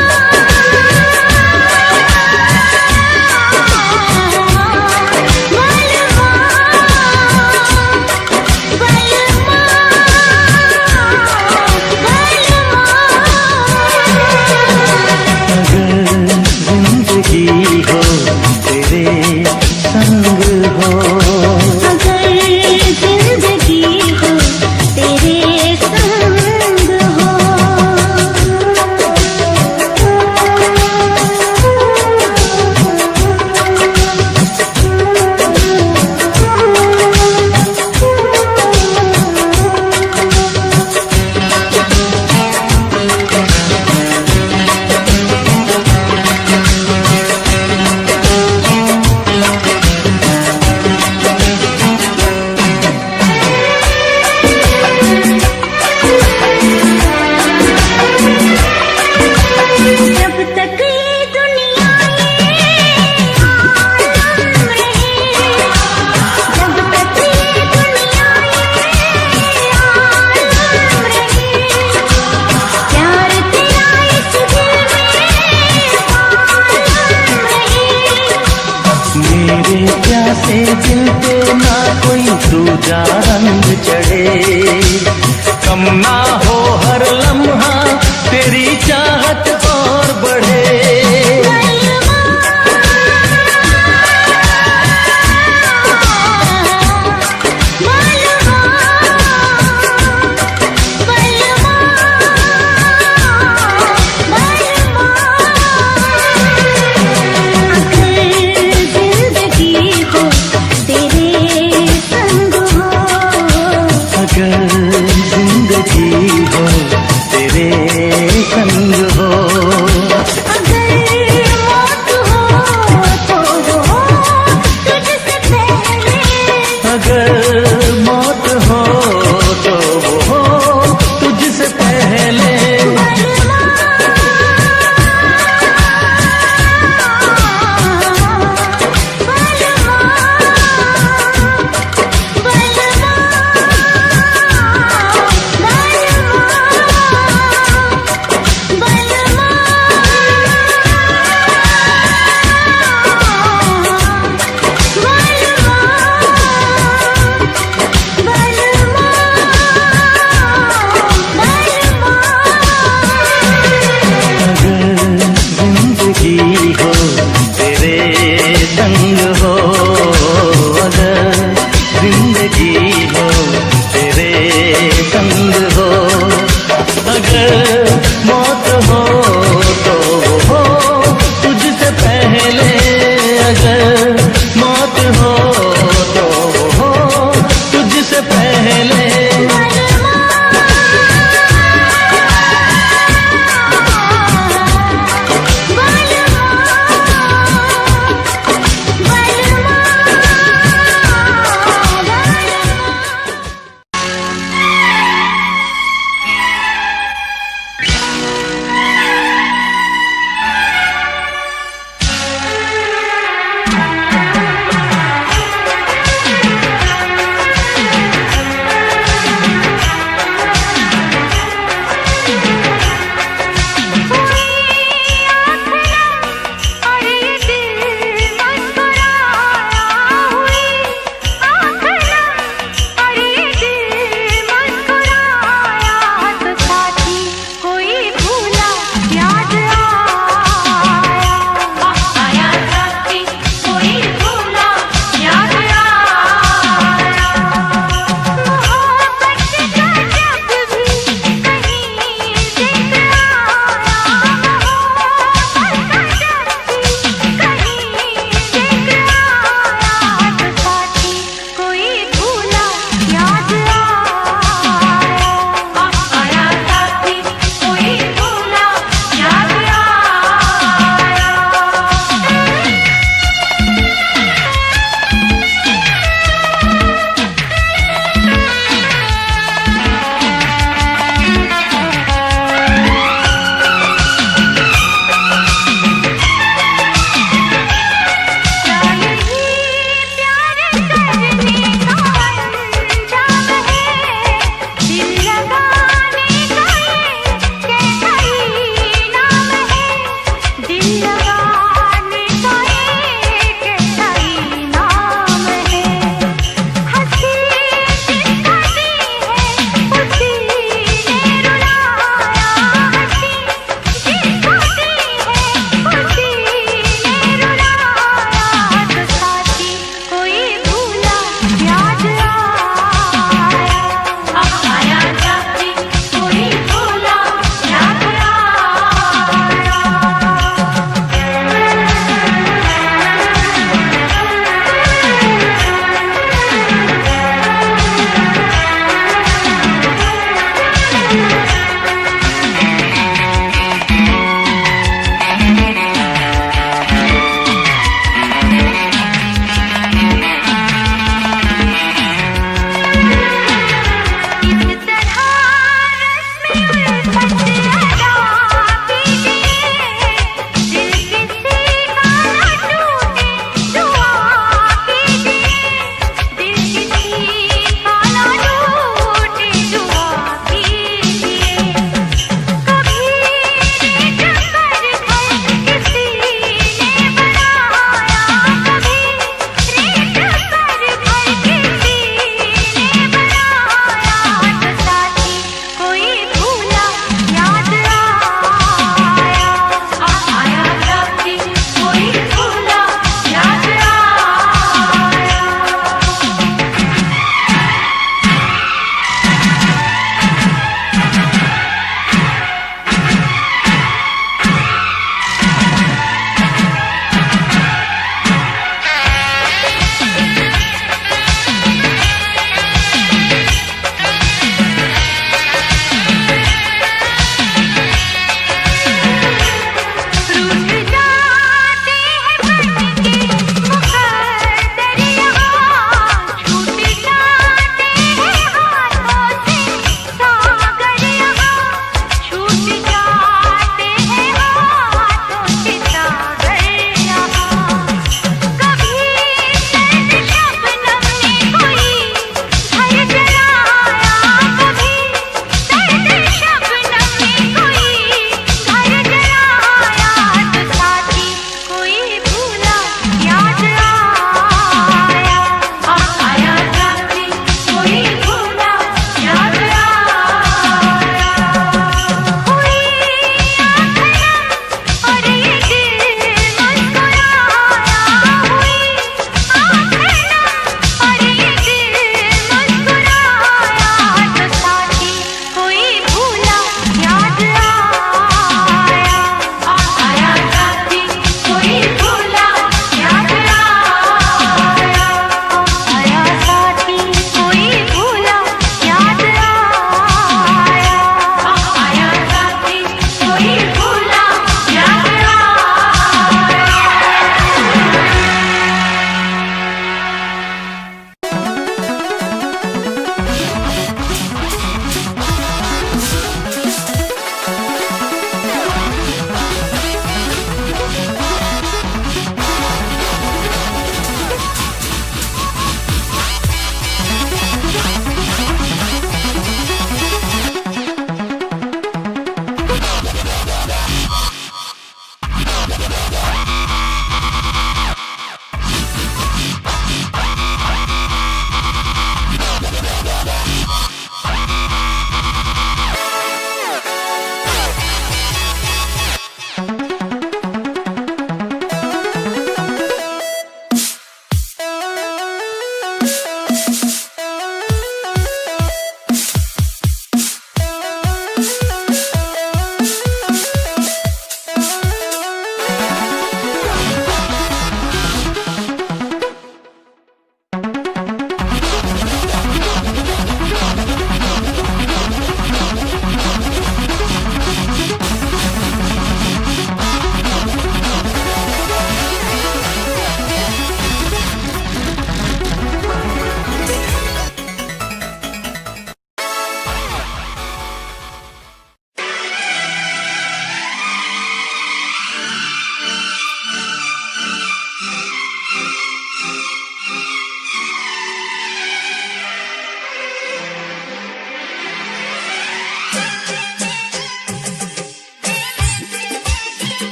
दूजा रंग चढ़े, कम ना हो हर लम्हा तेरी चाहत और बढ़े।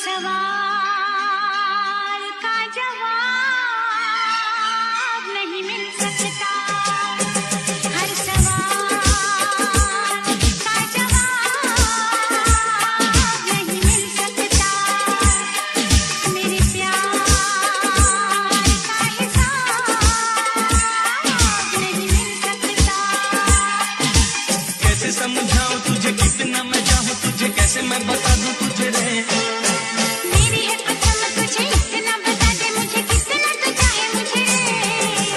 सवाल का जवाब नहीं मिल सकता, हर सवाल का जवाब नहीं मिल सकता, मेरे प्यार का हिसाब नहीं मिल सकता। कैसे समझाऊं तुझे कितना मैं चाहूं तुझे, कैसे मैं बता दूं तुझे रे। मेरी है कसम तुझे इतना बता दे मुझे कितना तू चाहे मुझे रे।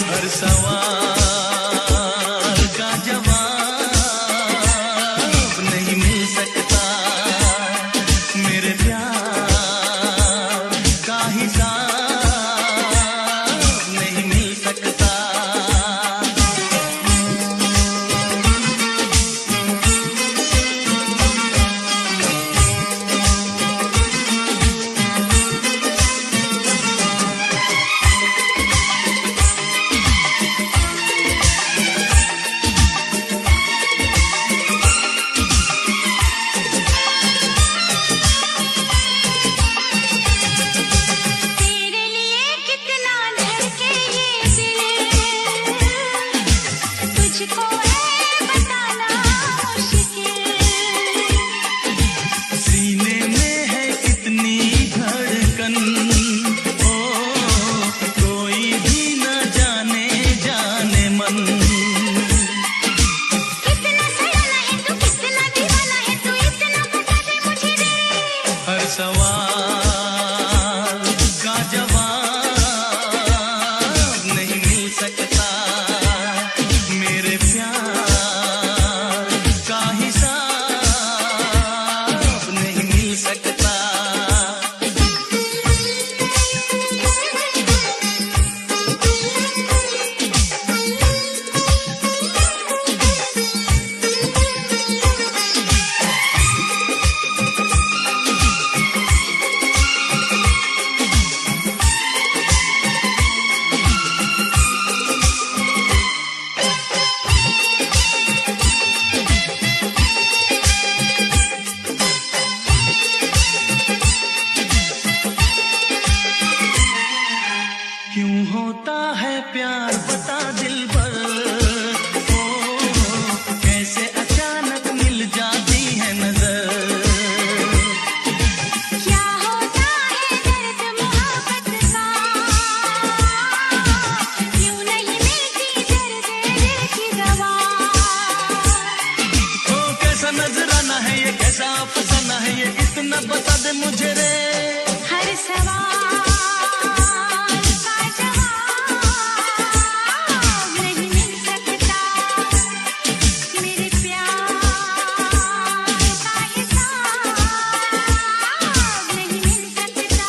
हर सवाल का जवाब नहीं मिल सकता, मेरे प्यार का हिसाब नहीं मिल सकता। तेरे लिए कितना धड़के ये दिल, तुझको है बताना मुश्किल। सीने में है कितनी धड़कन, ओ कोई भी न जाने जाने मन। कितना सयाना है तू कितना दीवाना है तू इतना बता दे मुझे रे। हर सवाल का जवाब नहीं मिल सकता, मेरे प्यार का हिसाब नहीं मिल सकता। क्यों होता है प्यार बता दिल पर, ओ कैसे अचानक मिल जाती है नजर। क्या होता है दर्द मोहब्बत का, क्यों नहीं मिलती दर्द दिल की दवा। ओ कैसा नजराना है ये, कैसा अफसाना है ये, इतना बता दे मुझे रे। हर सवाल का जवाब नहीं मिल सकता, मेरे प्यार का हिसाब नहीं मिल सकता।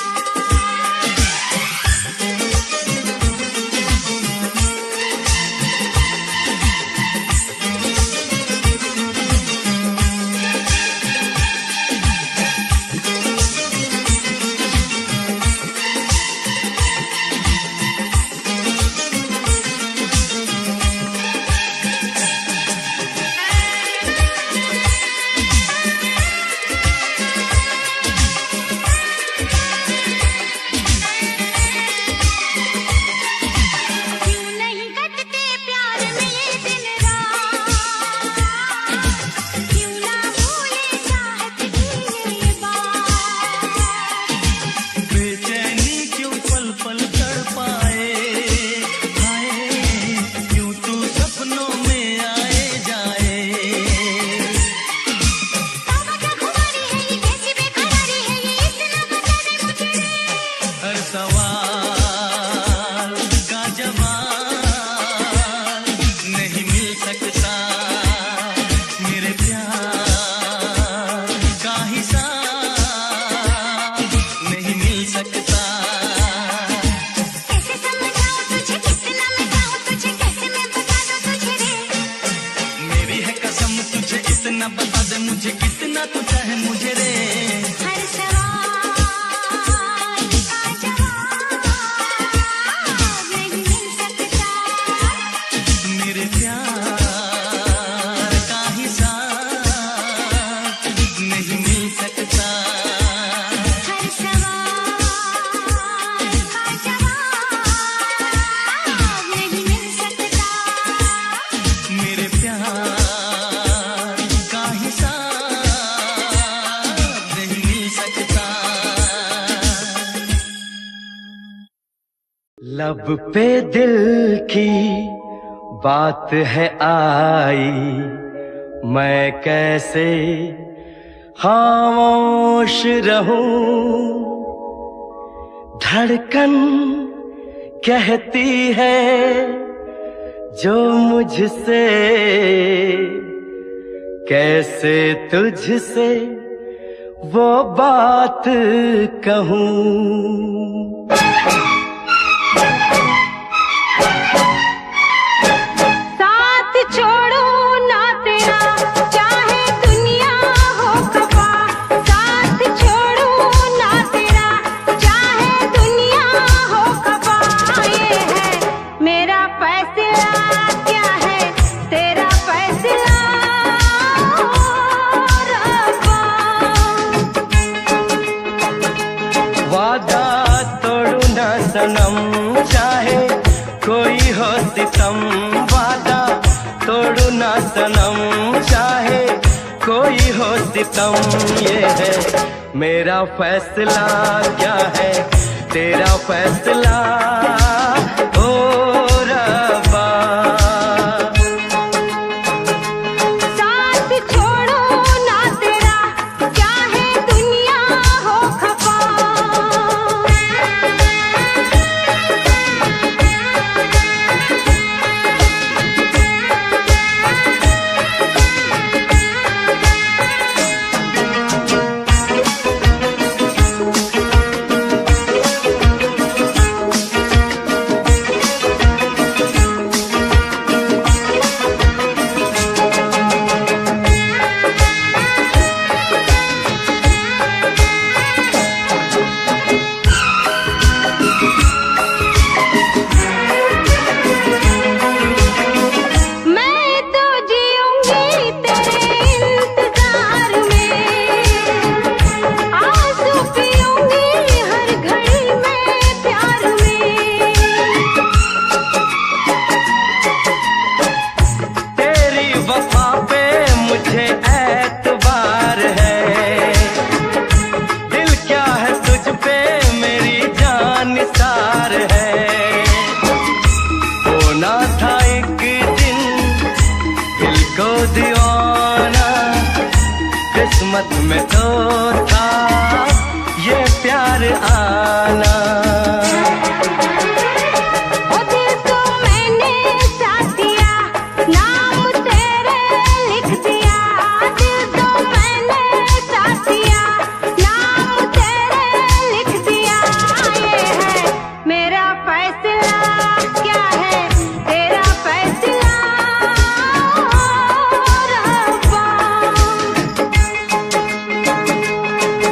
क्यों नहीं कटते प्यार में ये दिन रात, क्यों ना भूले चाहत की ये बात। बेचैनी क्यों पल पल तड़पाए, हाय क्यों तू सपनों में आए जाए। तौबा क्या खुमारी है ये कैसी बेकरारी है ये इतना बता दे मुझे रे। हर सवाल का जवाब नहीं मिल सकता, मेरे प्यार का हिसाब नहीं मिल सकता। कैसे समझाऊं तुझे कितना मैं चाहूं तुझे, कैसे मैं बता दूं तुझे रे। मेरी है कसम तुझे इतना बता दे मुझे कितना तू चाहे मुझे रे। हर सवाल का जवाब नहीं मिल सकता, मेरे प्यार का हिसाब नहीं मिल सकता। हर लब पे दिल की बात है आई, मैं कैसे खामोश रहूं। धड़कन कहती है जो मुझसे, कैसे तुझसे वो बात कहूं। साथ छोड़ो ना तेरा चाहे दुनिया हो खफा, साथ छोड़ो ना तेरा चाहे दुनिया हो खफा। ये है मेरा फैसला, क्या है तेरा फैसला रब्बा। वादा तोड़ू ना सनम चाहे कोई हो सितम, वादा तोड़ू ना सनम चाहे कोई हो सितम। ये है मेरा फैसला, क्या है तेरा फैसला ओ रब्बा। साथ छोड़ो ना तेरा चाहे दुनिया हो खफा। मैं तो जीऊंगी तेरे इंतजार में, आंसू पीऊंगी हर घड़ी में प्यार में। तेरी वफा पे मुझे एतबार है, दिल क्या है तुझ पे मेरी जान निसार है। होना था एक दिन दिल को दीवाना, किस्मत में तो था ये प्यार आना। ओ दिल को मैंने साथ दिया, नाम तेरे लिख दिया। दिल को मैंने साथ दिया, नाम तेरे लिख दिया। ये है मेरा फैसला, क्या है तेरा फैसला रब्बा।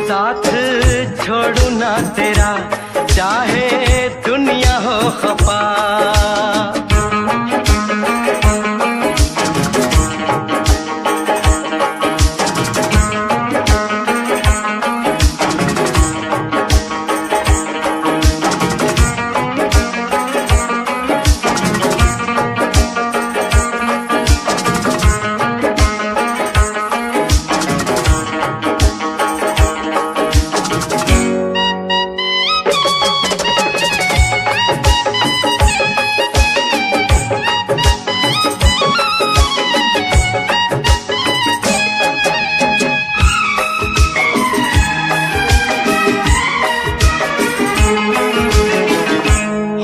साथ छोड़ू ना तेरा चाहे दुनिया हो खफा।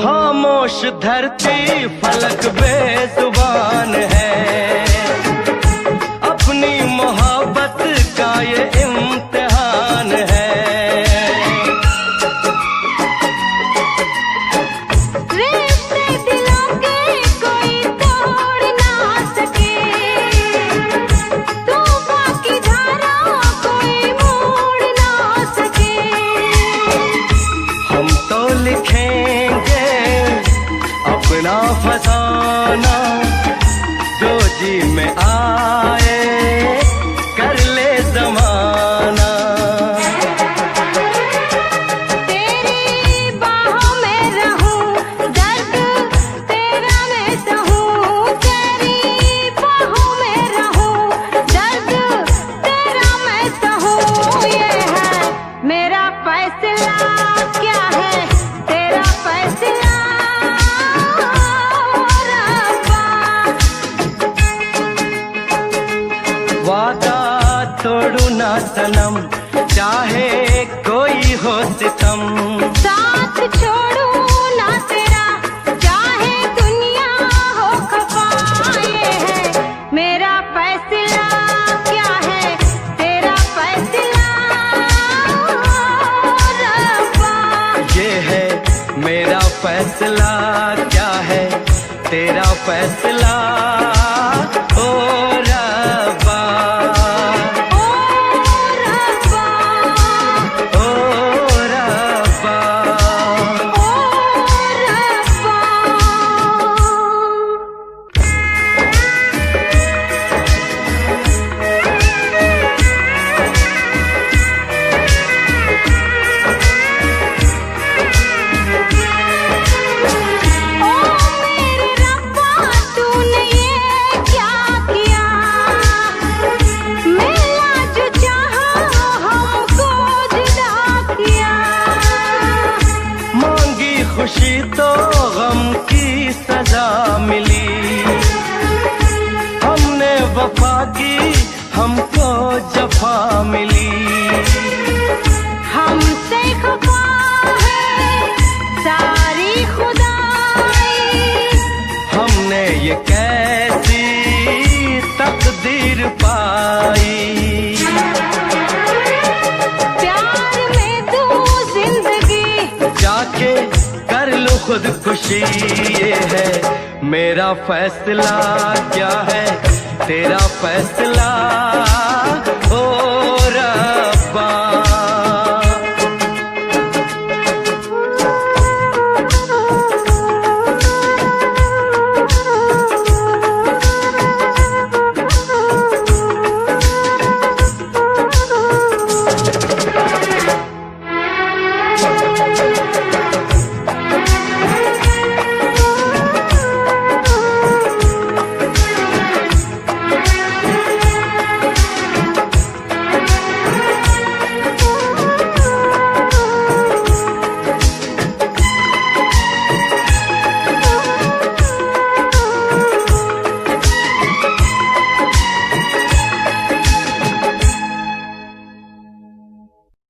खामोश धरती फलक बेजुबान है, अपनी मोहब्बत का ये इम्तिहान है। रिश्ते दिलों के कोई तोड़ ना सके, तूफान की धारा कोई मोड़ ना सके। हम तो लिखेंगे अपना फसाना, वादा तोड़ू ना सनम, चाहे कोई हो सितम। साथ छोड़ू ना तेरा, चाहे दुनिया हो खफा। ये है मेरा फैसला, क्या है तेरा फैसला रब्बा। ये है मेरा फैसला, क्या है तेरा फैसला ओ रब्बा। खुशी तो गम की सजा मिली, हमने वफा की हमको जफा मिली। हमसे खफा है सारी खुदाई, हमने ये कैसी तकदीर पाई। प्यार में तू जिंदगी जाके कर लो खुदकुशी। ये है मेरा फैसला, क्या है तेरा फैसला